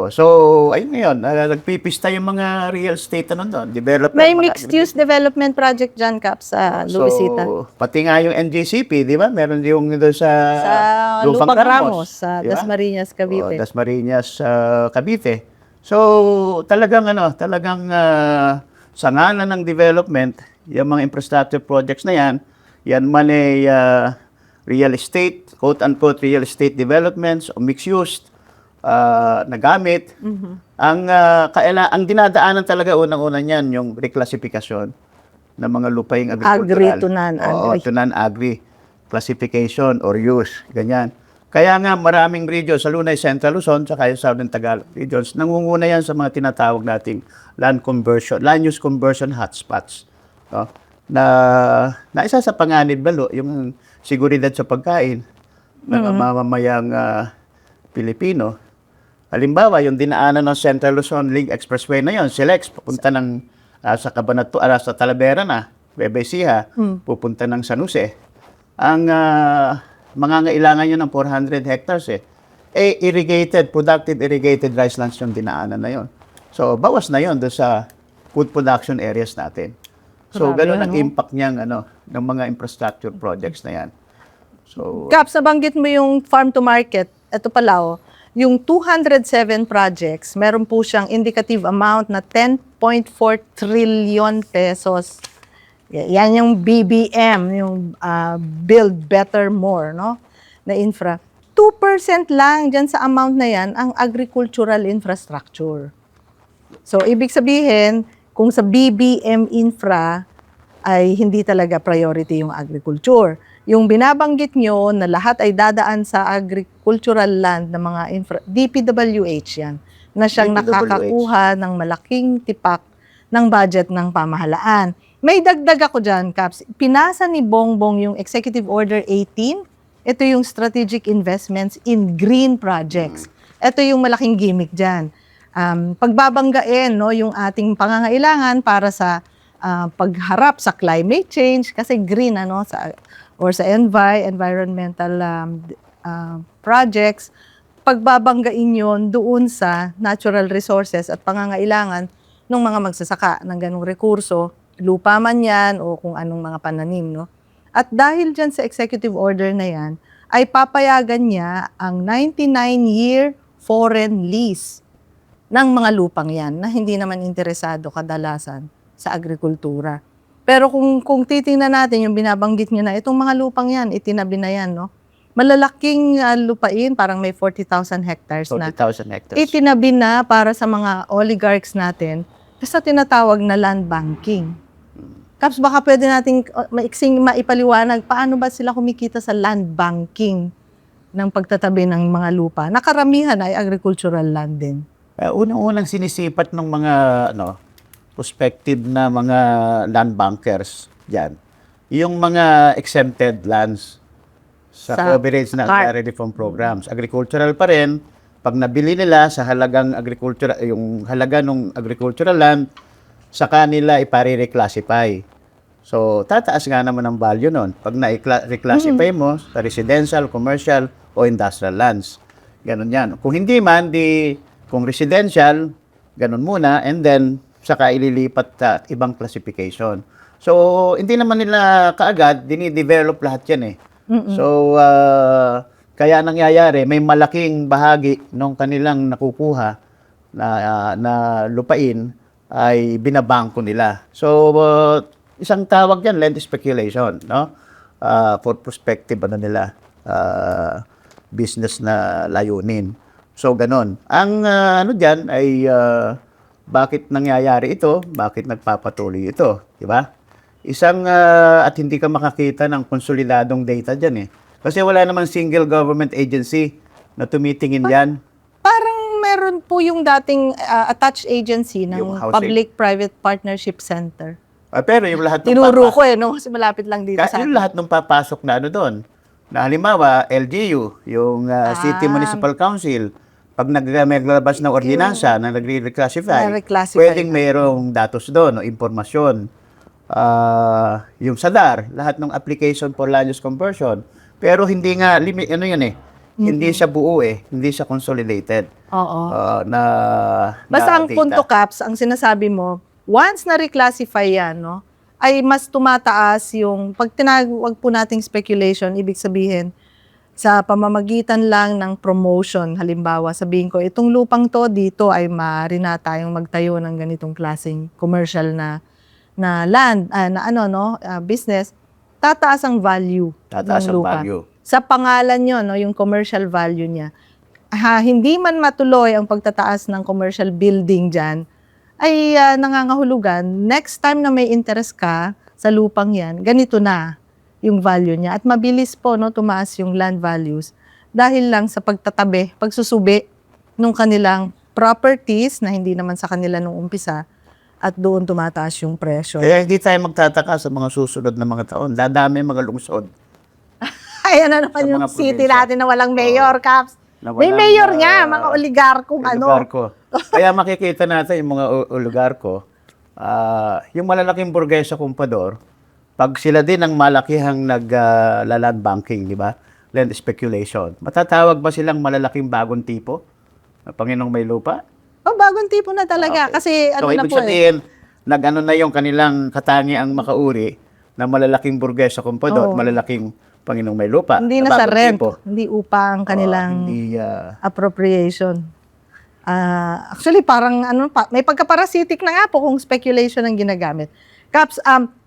So, ayun ngayon, nagpipista yung mga real estate doon, developer. May mga mixed-use development project dyan, Kap, sa Luisita. So, pati nga yung NJCP, di ba? Meron yung doon sa Lupang Ramos, sa di ba? Dasmariñas, Cavite. Dasmariñas, Cavite. So, talagang sa ngalan ng development, yung mga infrastructure projects na yan man ay real estate, quote-unquote real estate developments o mixed-use na gamit. Ang dinadaanan talaga unang-una niyan, yung reclassification ng mga lupaing agricultural. Agri to non-agri. Oo, to non-agri. Classification or use, ganyan. Kaya nga maraming regions, sa Lunay Central Luzon, saka yung Southern Tagalog regions, nangunguna yan sa mga tinatawag nating land use conversion hotspots. No? Na isa sa panganib lalo, yung seguridad sa pagkain ng mamamayang Pilipino. Halimbawa, yung dinaanan ng Central Luzon Link Expressway na yon, Silex, papunta ng sa Cabanatuan, sa Talavera na, Bebesiha, pupunta ng San Jose. Ang mangangailangan yun ng 400 hectares productive irrigated rice lands yung dinaanan na yon. So, bawas na yon doon sa food production areas natin. So, Grabe, ganun ang impact niyang ng mga infrastructure projects na yan. So, Kap, nabanggit mo yung farm to market. Ito pala, yung 207 projects, meron po siyang indicative amount na 10.4 trillion pesos. Yan yung BBM, yung Build Better More, no? Na infra. 2% lang dyan sa amount na yan ang agricultural infrastructure. So, ibig sabihin, kung sa BBM infra ay hindi talaga priority yung agriculture. Yung binabanggit nyo na lahat ay dadaan sa agricultural land ng mga DPWH yan, na siyang DPWH. nakakakuha ng malaking tipak ng budget ng pamahalaan. May dagdag ako dyan, Caps. Pinasa ni Bongbong yung Executive Order 18. Ito yung strategic investments in green projects. Ito yung malaking gimmick dyan. Pagbabanggain yung ating pangangailangan para sa pagharap sa climate change, kasi green sa environmental projects, pagbabanggain yon doon sa natural resources at pangangailangan ng mga magsasaka ng ganung rekurso, lupa man yan o kung anong mga pananim. No? At dahil dyan sa executive order na yan, ay papayagan niya ang 99-year foreign lease ng mga lupang yan na hindi naman interesado kadalasan sa agrikultura. Pero kung titingnan natin yung binabanggit niyo na itong mga lupang yan, itinabi na yan, no? Malalaking lupain, parang may 40,000 hectares na. 40,000 hectares. Itinabi na para sa mga oligarchs natin sa tinatawag na land banking. Kaps, baka pwede nating maiksing maipaliwanag paano ba sila kumikita sa land banking ng pagtatabi ng mga lupa. Nakaramihan ay agricultural land din. Unang-unang sinisipat ng mga prospective na mga land bankers diyan. Yung mga exempted lands sa coverage ng ARRA reform programs. Agricultural pa rin, pag nabili nila sa halagang agricultural, yung halaga ng agricultural land, sa kanila ipare-reclassify. So, tataas nga naman ang value nun. Pag na-reclassify mo sa residential, commercial, o industrial lands. Ganon yan. Kung hindi man, kung residential, ganon muna, and then, saka ililipat sa ibang classification. So, hindi naman nila kaagad, dinidevelop lahat yan eh. So, kaya nangyayari, may malaking bahagi ng kanilang nakukuha na lupain ay binabangko nila. So, isang tawag yan, land speculation, no? For prospective business na layunin. So, ganon. Ang dyan ay bakit nangyayari ito? Bakit nagpapatuloy ito? Di ba? At hindi ka makakita ng konsolidadong data dyan eh. Kasi wala namang single government agency na tumitingin yan. Parang meron po yung dating attached agency ng Public-Private Partnership Center. Pero yung lahat ng tinuro ko kasi malapit lang dito sa yung lahat ng papasok na doon, Na halimbawa, LGU, yung City Municipal Council, pag naglalabas ng ordinansa na nagre-reclassify, Na-reclassify pwedeng mayroong datos doon, o impormasyon. Yung SADAR, lahat ng application for land use conversion. Pero hindi nga, ano yun hindi siya buo hindi siya consolidated. Oo. na Basta ang data. punto, Caps, ang sinasabi mo, once na reclassify yan, no, ay mas tumataas yung, pag tinawag po nating speculation, ibig sabihin, sa pamamagitan lang ng promotion, halimbawa, sabihin ko, itong lupang to, dito ay maaari na tayong magtayo ng ganitong klaseng commercial na land, business, tataas ang value Tataas ng ang lupa. value. Sa pangalan nyo, no, yung commercial value niya. Hindi man matuloy ang pagtataas ng commercial building dyan, ay nangangahulugan, next time na may interest ka sa lupang yan, ganito na yung value niya. At mabilis po tumaas yung land values dahil lang sa pagsusubi nung kanilang properties na hindi naman sa kanila nung umpisa at doon tumataas yung presyo. Kaya hindi tayo magtataka sa mga susunod na mga taon. Dadami mga lungsod. Ayan na naman Sa yung mga city probinsya. natin na walang mayor, Caps. Na May walang, mayor nga, mga oligarkong Oligarko. Kaya makikita natin yung mga oligarko, yung malalaking burgesa kumpador, pag sila din ang malakihang nag-land banking, di ba? Land speculation. Matatawag ba silang malalaking bagong tipo? Na Panginoong may lupa? bagong tipo na talaga. Okay. Kasi So, na ibig po sabihin, nag-ano na yung kanilang katangiang makauri na malalaking burgesa kumpador, Oo. malaking Panginoong may lupa. Hindi na na sa bagong rent, tipo. hindi upa ang kanilang Hindi, appropriation. Actually, parang may pagkaparasitic na nga po kung speculation ang ginagamit. Caps,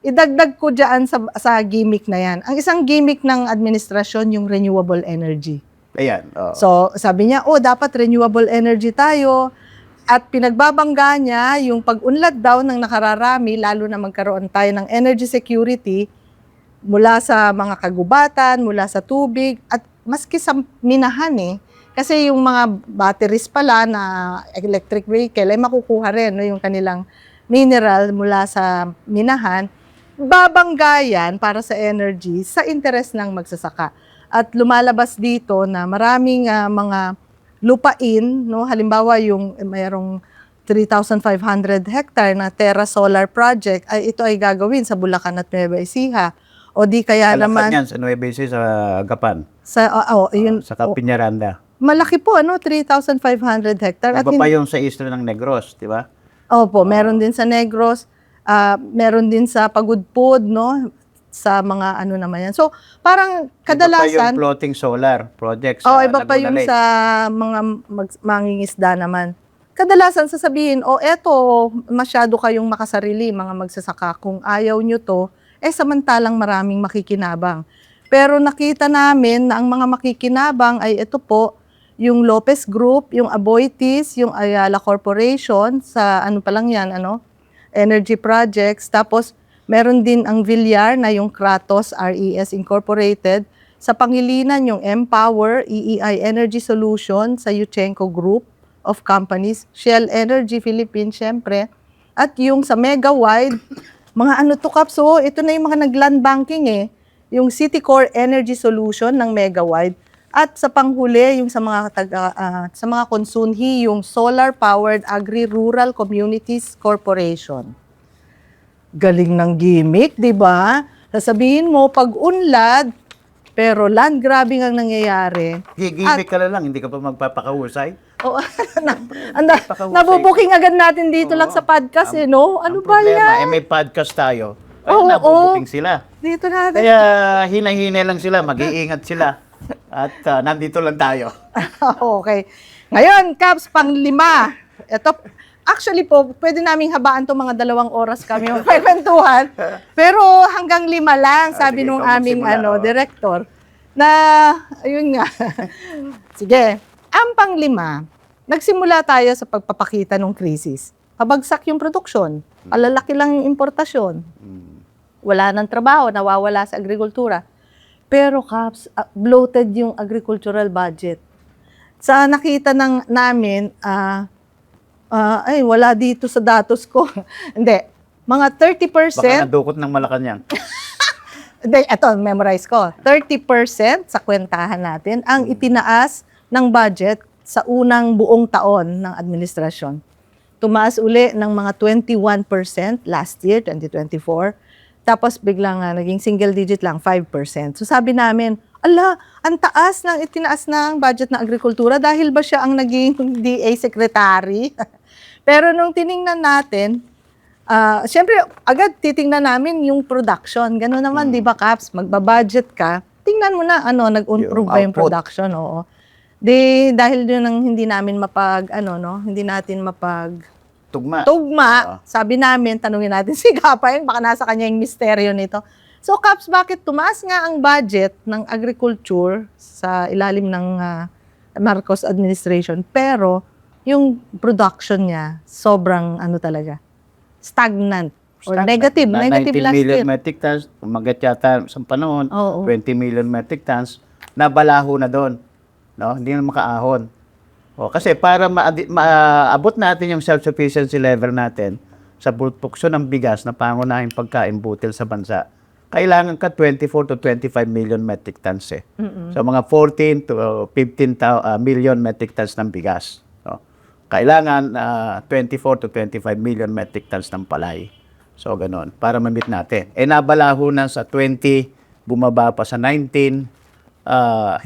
idagdag ko dyan sa gimmick na yan. Ang isang gimmick ng administrasyon, yung renewable energy. ayan. So, sabi niya, dapat renewable energy tayo. At pinagbabangga niya yung pag-unlad daw ng nakararami, lalo na magkaroon tayo ng energy security mula sa mga kagubatan, mula sa tubig, at maski sa minahan Kasi yung mga batteries pala na electric vehicle ay makukuha rin yung kanilang mineral mula sa minahan. Babangga yan para sa energy sa interes ng magsasaka. At lumalabas dito na maraming mga lupain, halimbawa yung mayroong 3,500 hectare na Terra Solar Project, ay ito ay gagawin sa Bulacan at Nueva Ecija. O di kaya naman yan sa Nueva Ecija, sa Gapan. yun, Sa Piñaranda. malaki po 3,500 hectare. Iba pa yung sa isla ng Negros, di ba? Opo, meron din sa Negros, meron din sa Pagudpud, sa mga naman yan. So, parang kadalasan... Iba pa yung floating solar projects. iba pa yung sa mga mangingisda naman. Kadalasan sasabihin, eto, masyado kayong makasarili, mga magsasaka. Kung ayaw nyo to, samantalang maraming makikinabang. Pero nakita namin na ang mga makikinabang ay ito po, yung Lopez Group, yung Aboitiz, yung Ayala Corporation, sa energy projects. Tapos, meron din ang Villar na yung Kratos RES Incorporated. Sa Pangilinan, yung Empower, EEI Energy Solution, sa Yuchenko Group of Companies, Shell Energy Philippines, syempre. At yung sa Megawide, mga Caps, ito na yung mga nag-land banking Yung Citicore Energy Solution ng Megawide. At sa panghuli, yung sa mga konsunhi, yung Solar Powered Agri-Rural Communities Corporation. Galing ng gimmick, di ba? Sasabihin mo, pag-unlad, pero land grabbing ang nangyayari. Gimmick ka na lang, hindi ka pa magpapakahusay. Nabubuking agad natin dito lang sa podcast, Ano ba yan? May podcast tayo. Oo, nabubuking sila. Dito natin. Kaya hinay-hinay lang sila, mag-iingat sila. At nandito lang tayo. Okay. Ngayon, Caps, pang-5. Ito, actually po, pwede naming habaan to mga 2 oras kami magkwentuhan. Pero hanggang 5 lang, sabi sige, nung ikaw aming magsimula, director. Na, ayun nga. Sige. Ang pang-5, nagsimula tayo sa pagpapakita ng krisis. Pabagsak yung produksyon. Alalaki lang yung importasyon. Wala ng trabaho, nawawala sa agrikultura. Pero, Caps, bloated yung agricultural budget. Sa nakita namin, wala dito sa datos ko. Hindi. Mga 30%. Baka nadukot ng Malacanang. Ito, memorize ko. 30% sa kwentahan natin ang itinaas ng budget sa unang buong taon ng administrasyon. Tumaas uli ng mga 21% last year, 2024. Tapos biglang naging single digit lang, 5%. So sabi namin, ang taas ng itinaas ng budget ng agrikultura dahil ba siya ang naging DA secretary? Pero nung tiningnan natin, siyempre, agad titingnan namin yung production. Gano'n naman, di ba, Caps? Magbabudget ka, tingnan mo na, nag-improve ba yung output. production, oo. Dahil yun ang hindi namin hindi natin Tugma. tugma, sabi namin, tanungin natin si Kapay, baka nasa kanya yung misteryo nito. So, Caps, bakit tumaas nga ang budget ng agriculture sa ilalim ng Marcos administration, pero yung production niya, sobrang talaga, stagnant. Or negative Na negative 19 last million year. metric tons, umagat yata sa panahon, Oo. 20 million metric tons, nabalaho na doon. No? Hindi na makaahon. Kasi para maabot natin yung self-sufficiency level natin sa produksyon ng bigas na pangunahing pagkain butil sa bansa, kailangan ka 24 to 25 million metric tons eh. So mga 14 to 15 million metric tons ng bigas. No? Kailangan 24 to 25 million metric tons ng palay. So ganon, para ma-meet natin. Nabalaho na sa 20, bumaba pa sa 19,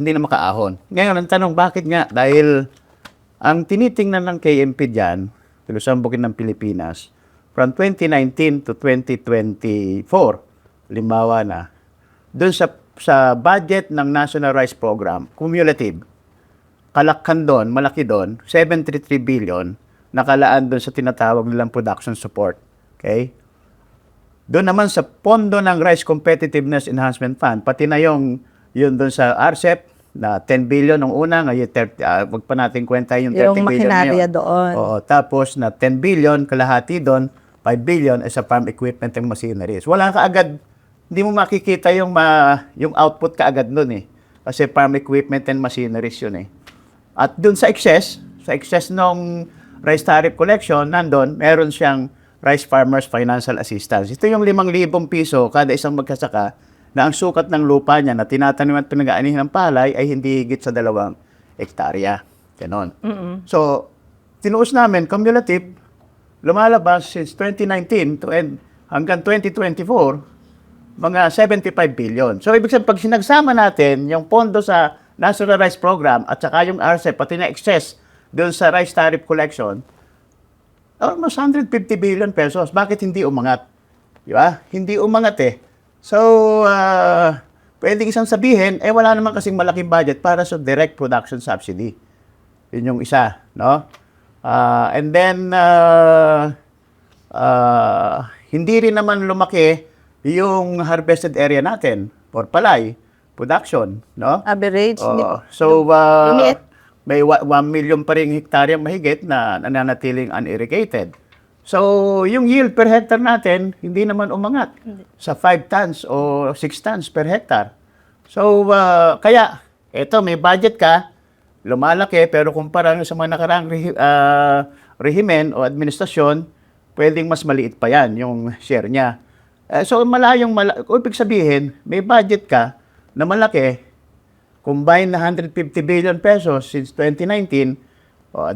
hindi na makaahon. Ngayon, ang tanong, bakit nga? Dahil ang tinitingnan ng KMP dyan, Kilusang Bukid ng Pilipinas, from 2019 to 2024, limbawa na, doon sa budget ng National Rice Program, cumulative, kalakkan doon, malaki doon, 733 billion, nakalaan doon sa tinatawag nilang production support. Okay? Doon naman sa pondo ng Rice Competitiveness Enhancement Fund, pati na yun doon sa RCEP, na 10 billion nung una, ngayon 30, wag pa natin kwenta yung 30 Yung billion makinarya ngayon. doon. Oo, tapos na 10 billion, kalahati doon, 5 billion ay sa farm equipment and machineries. Wala ka agad, hindi mo makikita yung output ka agad doon eh. Kasi farm equipment and machineries yun eh. At doon sa excess nung rice tariff collection, nandun, meron siyang Rice Farmers Financial Assistance. Ito yung 5,000 piso kada isang magkasaka na ang sukat ng lupa niya na tinatanim at pinag-aanihan ng palay ay hindi higit sa 2 hektarya. Ganon. So, tinuos namin, cumulative, lumalabas since 2019 to end hanggang 2024, mga 75 billion. So, ibig sabihin, pag sinagsama natin yung pondo sa National Rice Program at saka yung RCEP, pati na excess doon sa rice tariff collection, almost 150 billion pesos. Bakit hindi umangat? Di ba? Hindi umangat eh. So, pwedeng isang sabihin, wala naman kasing malaking budget para sa direct production subsidy. Yun yung isa, no? And then, hindi rin naman lumaki yung harvested area natin for palay production, no? Average. So, Limit. may 1 million pa rin hektaryang mahigit na nananatiling unirrigated. So, yung yield per hectare natin, hindi naman umangat sa 5 tons o 6 tons per hectare. So, kaya, eto, may budget ka, lumalaki, pero kumpara sa mga nakaraang rehimen o administrasyon, pwedeng mas maliit pa yan, yung share niya. So, ibig sabihin, may budget ka na malaki, combined na 150 billion pesos since 2019,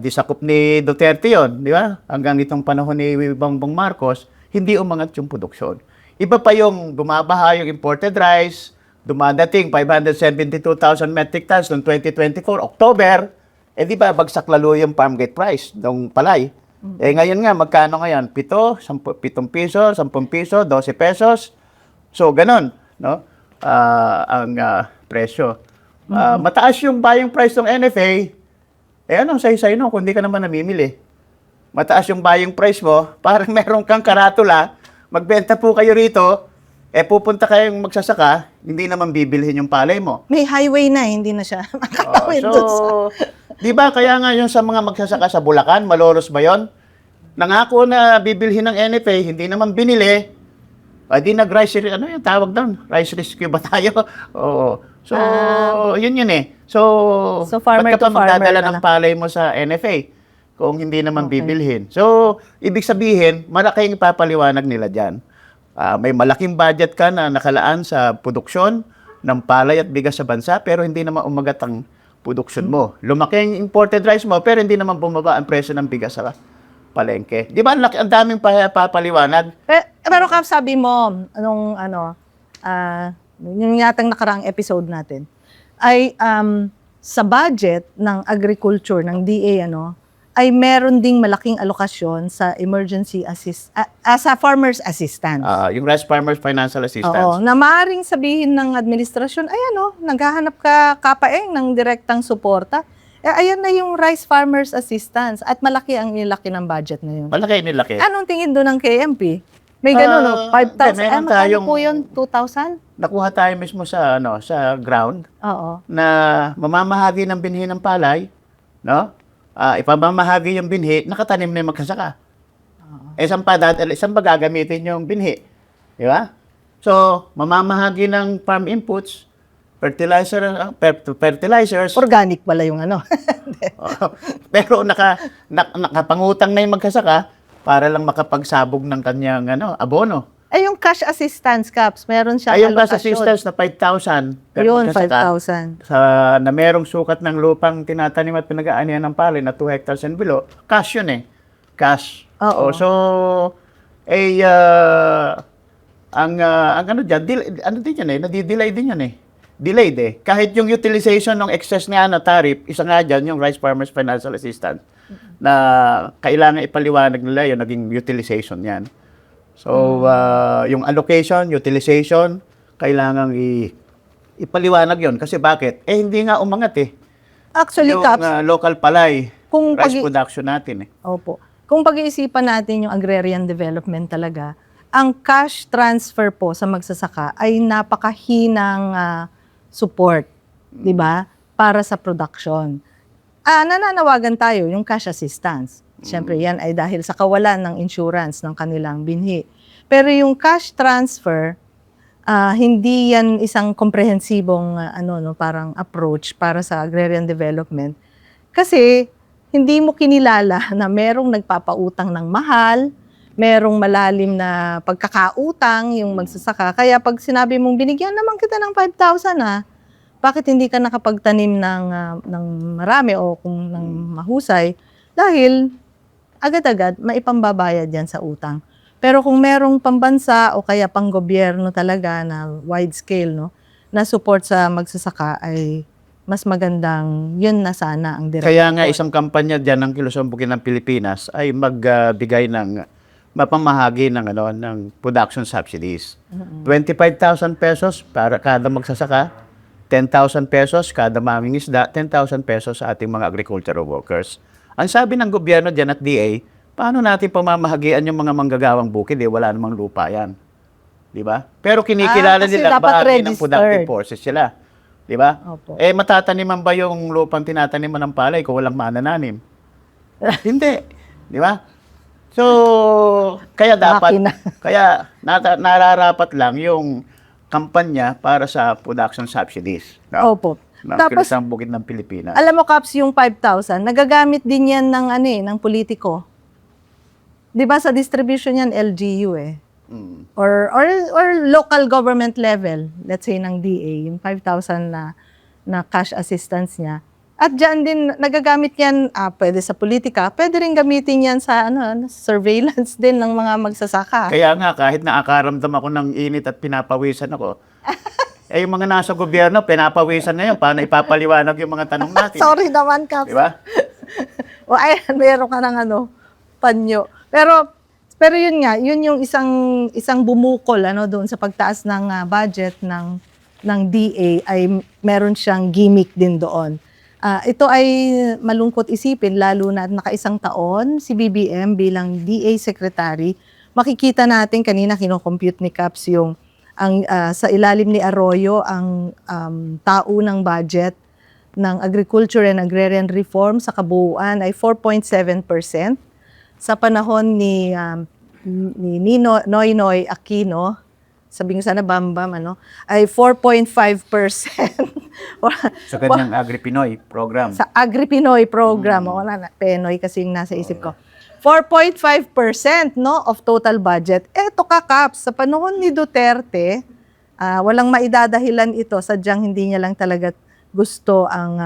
di sakop ni Duterte yon, di ba? Hanggang itong panahon ni Bongbong Marcos, hindi umangat yung produksyon. Iba pa yung bumabaha yung imported rice, dumadating 572,000 metric tons noong 2024, October, di ba, bagsak lalo yung farm gate price ng palay. Ngayon nga, magkano ngayon? 7 piso, 10 piso, 12 pesos. So, ganun, no? Ang presyo. Mataas yung buying price ng NFA, anong say-say no, kung di ka naman namimili. Mataas yung buying price mo, parang meron kang karatula, magbenta po kayo rito, pupunta kayong magsasaka, hindi naman bibilhin yung palay mo. May highway na, hindi na siya makatawid doon sa... Di ba, kaya nga yung sa mga magsasaka sa Bulacan, Malolos ba yun? Nangako na bibilhin ng NFA, hindi naman binili, di nag-rice, ano yung tawag doon? Rice rescue ba tayo? Oo. So, yun eh. So farmer ba't ka to pa magdadala farmer ng palay mo sa NFA kung hindi naman bibilhin? So, ibig sabihin, malaking papaliwanag nila dyan. May malaking budget ka na nakalaan sa produksyon ng palay at bigas sa bansa, pero hindi naman umagat ang produksyon mo. Lumaki ang imported rice mo, pero hindi naman bumaba ang presyo ng bigas sa palengke. Di ba ang daming papaliwanag? Pero Kap, sabi mo, yung yatang nakaraang episode natin, ay sa budget ng agriculture, ng DA, ay meron ding malaking alokasyon sa emergency sa farmers assistance. Yung Rice Farmers Financial Assistance. Oo, na maaaring sabihin ng administrasyon, ay naghahanap ka kapaeng ng direktang suporta. Ayan na yung Rice Farmers Assistance at malaki ang nilaki ng budget na yun. Malaki nilaki. Anong tingin doon ng KMP? May gano'n, 5,000? Magkano po yun? 2,000? Nakuha tayo mismo sa sa ground Oo. na mamamahagi ng binhi ng palay, no? Ipamamahagi yung binhi, nakatanim na yung magsasaka. Saan ba gagamitin yung binhi? Di ba? So, mamamahagi ng farm inputs, fertilizers. Organic pala yung Pero nakapangutang na yung magsasaka para lang makapagsabog ng kanyang abono. Yung cash assistance, Caps, meron siyang Yung cash allocation. assistance na 5,000 per Yun, magsasaka, 5,000. na merong sukat ng lupang tinatanim at pinag-aanihan ng palay na 2 hectares and below, cash yun eh. Cash. Oo. So, ang din yan nadidelay din yan eh. Delayed eh. Kahit yung utilization ng excess nga na tariff, isa nga dyan yung Rice Farmers Financial Assistance na kailangan ipaliwanag nila yung naging utilization yan. So, yung allocation, utilization, kailangan ipaliwanag yon. Kasi bakit? Hindi nga umangat eh. Actually, Yung Caps, local palay, kung rice production natin eh. Opo. Kung pag-iisipan natin yung agrarian development talaga, ang cash transfer po sa magsasaka ay napakahinang support, 'di ba? Para sa production. Nananawagan tayo yung cash assistance. Siyempre, yan ay dahil sa kawalan ng insurance ng kanilang binhi. Pero yung cash transfer, hindi yan isang komprehensibong parang approach para sa agrarian development. Kasi hindi mo kinilala na merong nagpapautang ng mahal, merong malalim na pagkakautang yung magsasaka. Kaya pag sinabi mong binigyan naman kita ng 5,000 bakit hindi ka nakapagtanim ng marami o kung ng mahusay? Dahil agad-agad maipambabayad yan sa utang. Pero kung merong pambansa o kaya pang gobyerno talaga na wide scale, na support sa magsasaka ay mas magandang yun na sana ang direksyon. Kaya nga isang kampanya dyan ng Kilusan Bukid ng Pilipinas ay magbigay ng mapamahagi ng production subsidies. 25,000 pesos para kada magsasaka, 10,000 pesos kada mangingisda, 10,000 pesos sa ating mga agricultural workers. Ang sabi ng gobyerno dyan at DA, paano natin pamamahagian yung mga manggagawang bukid? Wala namang lupa yan. Di ba? Pero kinikilala kasi nila dapat bahagi ng productive registered. forces sila. Di ba? Opo. Matataniman ba yung lupang tinataniman ng palay kung walang manananim? Hindi. Di ba? So, kaya dapat, kaya nararapat lang yung kampanya para sa production subsidies. No? Opo. Ng Tapos, Kilusang Bukid ng Pilipinas. alam mo, Caps, yung 5,000, nagagamit din yan ng politiko. Di ba sa distribution yan, LGU eh. Or local government level, let's say ng DA, yung 5,000 na cash assistance niya. At dyan din, nagagamit yan, pwede sa politika, pwede rin gamitin yan sa surveillance din ng mga magsasaka. Kaya nga, kahit nakakaramdam ako ng init at pinapawisan ako, yung mga nasa gobyerno, pinapawisan na yun, paano ipapaliwanag yung mga tanong natin. Sorry naman, Caps. Di ba? O ayan, meron ka ng panyo. Pero yun nga, yun yung isang bumukol doon sa pagtaas ng budget ng DA ay meron siyang gimmick din doon. Ito ay malungkot isipin, lalo na nakaisang taon si BBM bilang DA Secretary. Makikita natin, kanina kinocompute ni Caps sa ilalim ni Arroyo ang taunang budget ng Agriculture and Agrarian Reform sa kabuuan ay 4.7%. Sa panahon ni Noynoy Aquino, sabi ko sana Bambam, ay 4.5%. Sa kanyang Agri-Pinoy program. Sa Agri-Pinoy program. Wala na, Penoy kasi yung nasa isip ko. 4.5%, no, of total budget. Eto ka, Kaps, sa panahon ni Duterte, walang maidadahilan ito, sadyang hindi niya lang talaga gusto ang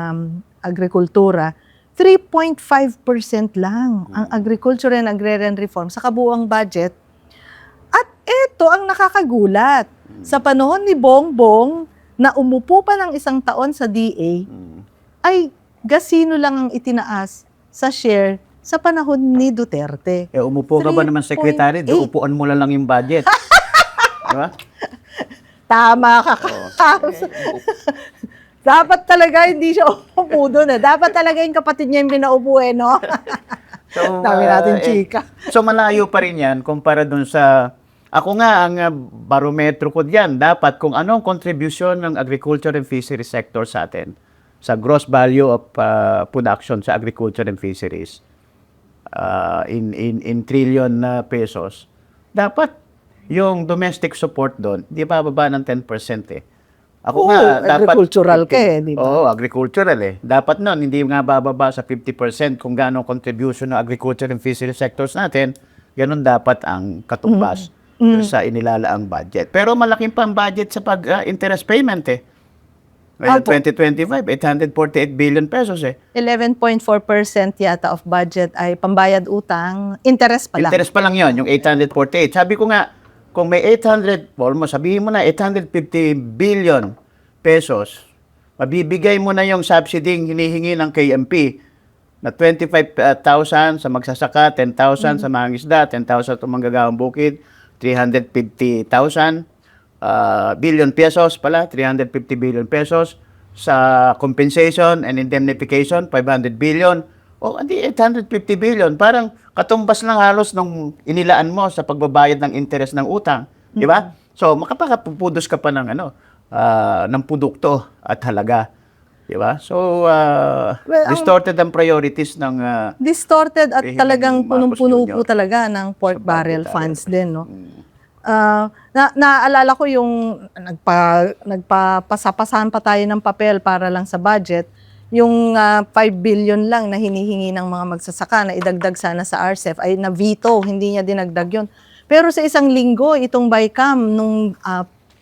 agrikultura. 3.5% lang ang agriculture and agrarian reform sa kabuuang budget. At ito ang nakakagulat. Sa panahon ni Bongbong, na umupo pa ng isang taon sa DA, ay gasino lang ang itinaas sa share sa panahon ni Duterte. Umupo ka ba naman, Secretary? 3.8. Upuan mo lang yung budget. Diba? Tama ka, Kaps. Dapat talaga hindi siya umupo doon. Dapat talaga yung kapatid niya yung pinaupo no? So, Dami natin chika. So malayo pa rin yan kumpara dun sa... Ako nga, ang barometro ko diyan, dapat kung anong contribution ng agriculture and fisheries sector sa atin, sa gross value of production sa agriculture and fisheries, in trillion na pesos, dapat yung domestic support doon, di ba bababa ng 10% eh. Ako nga, dapat... Agricultural ka di ba? Oo, agricultural eh. Dapat nun, hindi nga bababa sa 50% kung gaano contribution ng agriculture and fisheries sectors natin, ganun dapat ang katumbas sa inilalaang budget. Pero malaking pang budget sa interest payment eh. Ngayon, 2025, 848 billion pesos eh. 11.4% yata of budget ay pambayad utang, interest pa lang. Interest pa lang yun, yung 848. Sabi ko nga, kung may sabihin mo na 850 billion pesos, mabibigay mo na yung subsidy hinihingi ng KMP na 25,000 sa magsasaka, 10,000 sa mangingisda, 10,000 sa manggagawang bukid, 350,000 billion pesos pala, 350 billion pesos sa compensation and indemnification, 500 billion. O, hindi 850 billion. Parang katumbas lang halos nung inilaan mo sa pagbabayad ng interest ng utang. Di ba? So, makapakapupudos ka pa ng, ng produkto at halaga. Di ba? So, distorted ang priorities ng... distorted at President talagang Marcos punong-puno Jr. po talaga ng pork Sa barrel budget funds din, no? Naaalala ko yung nagpapasapasahan pa tayo ng papel para lang sa budget, yung 5 billion lang na hinihingi ng mga magsasaka na idagdag sana sa RCEP ay na-veto, hindi niya dinagdag yun. Pero sa isang linggo, itong BICAM, nung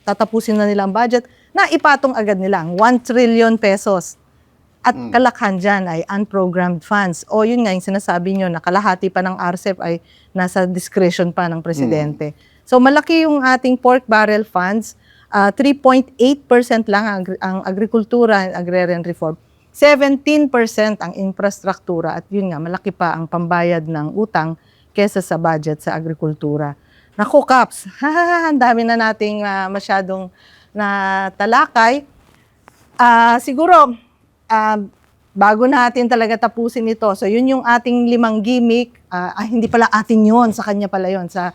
tatapusin na nilang budget, naipatong agad nilang 1 trillion pesos. At kalakhan dyan ay unprogrammed funds. O yun nga, yung sinasabi nyo, na kalahati pa ng RCEP ay nasa discretion pa ng presidente. So malaki yung ating pork barrel funds, 3.8% lang ang agrikultura and agrarian reform. 17% ang infrastruktura at yun nga, malaki pa ang pambayad ng utang kesa sa budget sa agrikultura. Naku, Kaps, ang dami na nating masyadong natalakay. Siguro, bago natin talaga tapusin ito, so yun yung ating 5 gimmick, hindi pala atin yun, sa kanya pala yun, sa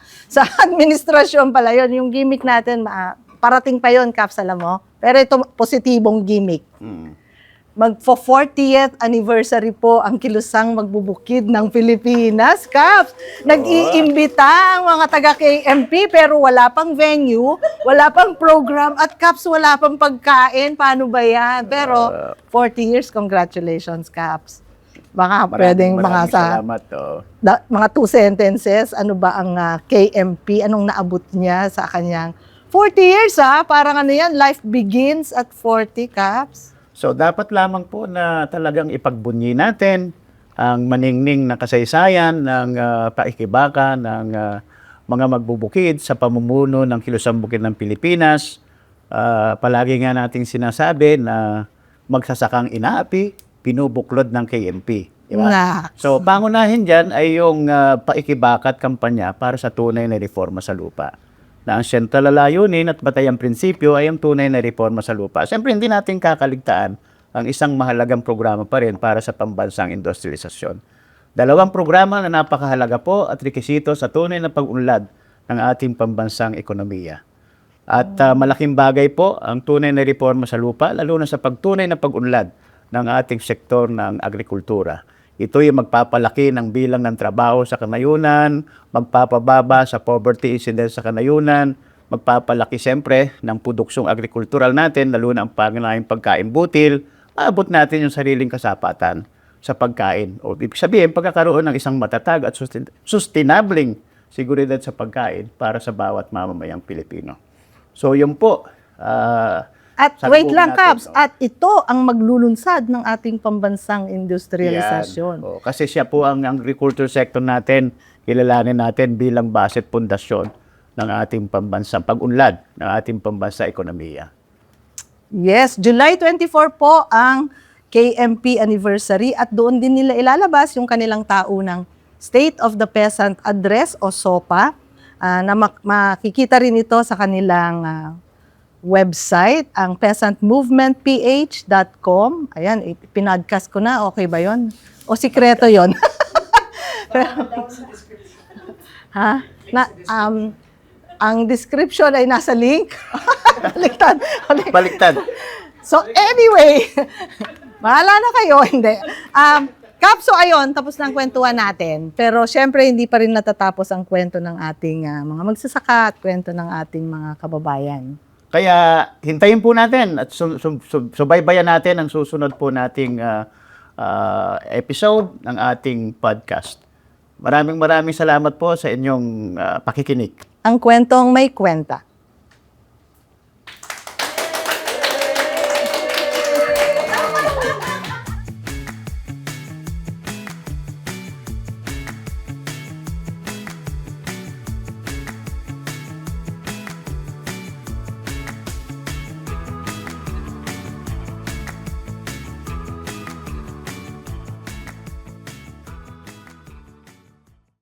administrasyon pala yun, yung gimmick natin, parating pa yun, Kaps, alam mo? Pero ito, positibong gimmick. Magpo-40th anniversary po ang Kilusang Magbubukid ng Pilipinas, Kaps. Nag-iimbita ang mga taga-KMP pero wala pang venue, wala pang program, at Kaps, wala pang pagkain. Paano ba yan? Pero 40 years, congratulations, Kaps. Baka pwedeng mga salamat. mga 2 sentences, ano ba ang KMP, anong naabot niya sa kanyang 40 years, parang ano yan, life begins at 40, Kaps. So, dapat lamang po na talagang ipagbunyi natin ang maningning na kasaysayan ng paikibaka ng mga magbubukid sa pamumuno ng Kilusang Bukid ng Pilipinas. Palagi nga nating sinasabi na magsasakang inaapi, pinubuklod ng KMP. Diba? So, pangunahin dyan ay yung paikibaka at kampanya para sa tunay na reforma sa lupa. Na ang sentral na layunin at batayang prinsipyo ay ang tunay na reforma sa lupa. Siyempre, hindi natin kakaligtaan ang isang mahalagang programa pa rin para sa pambansang industrialisasyon. 2 programa na napakahalaga po at rekisito sa tunay na pag-unlad ng ating pambansang ekonomiya. At malaking bagay po ang tunay na reforma sa lupa, lalo na sa pagtunay na pag-unlad ng ating sektor ng agrikultura. Ito yung magpapalaki ng bilang ng trabaho sa kanayunan, magpapababa sa poverty incidence sa kanayunan, magpapalaki siyempre ng produksyong agrikultural natin, lalo na ang pangunahing pagkain butil, maabot natin yung sariling kasapatan sa pagkain. O ibig sabihin, pagkakaroon ng isang matatag at sustainabling seguridad sa pagkain para sa bawat mamamayang Pilipino. So yun po. At salubungin wait lang, natin, Caps, at ito ang maglulunsad ng ating pambansang industrialisasyon. Yan. Kasi siya po ang agriculture sector natin, kilalanin natin bilang base at pundasyon ng ating pambansang pag-unlad, ng ating pambansa ekonomiya. Yes, July 24 po ang KMP anniversary at doon din nila ilalabas yung kanilang taunang State of the Peasant Address o SOPA na makikita rin ito sa kanilang website, ang peasantmovementph.com. Ayan, pinodcast ko na. Okay ba yon? O sikreto yon? Ha? Ang description ay nasa link. Baliktad. Baliktad. So anyway, bahala na kayo. Hindi. Kap, so ayun, tapos na ang kwentuhan natin. Pero syempre, hindi pa rin natatapos ang kwento ng ating mga magsasaka at kwento ng ating mga kababayan. Kaya hintayin po natin at subaybayan natin ang susunod po nating episode ng ating podcast. Maraming salamat po sa inyong pakikinig. Ang kwentong may kwenta.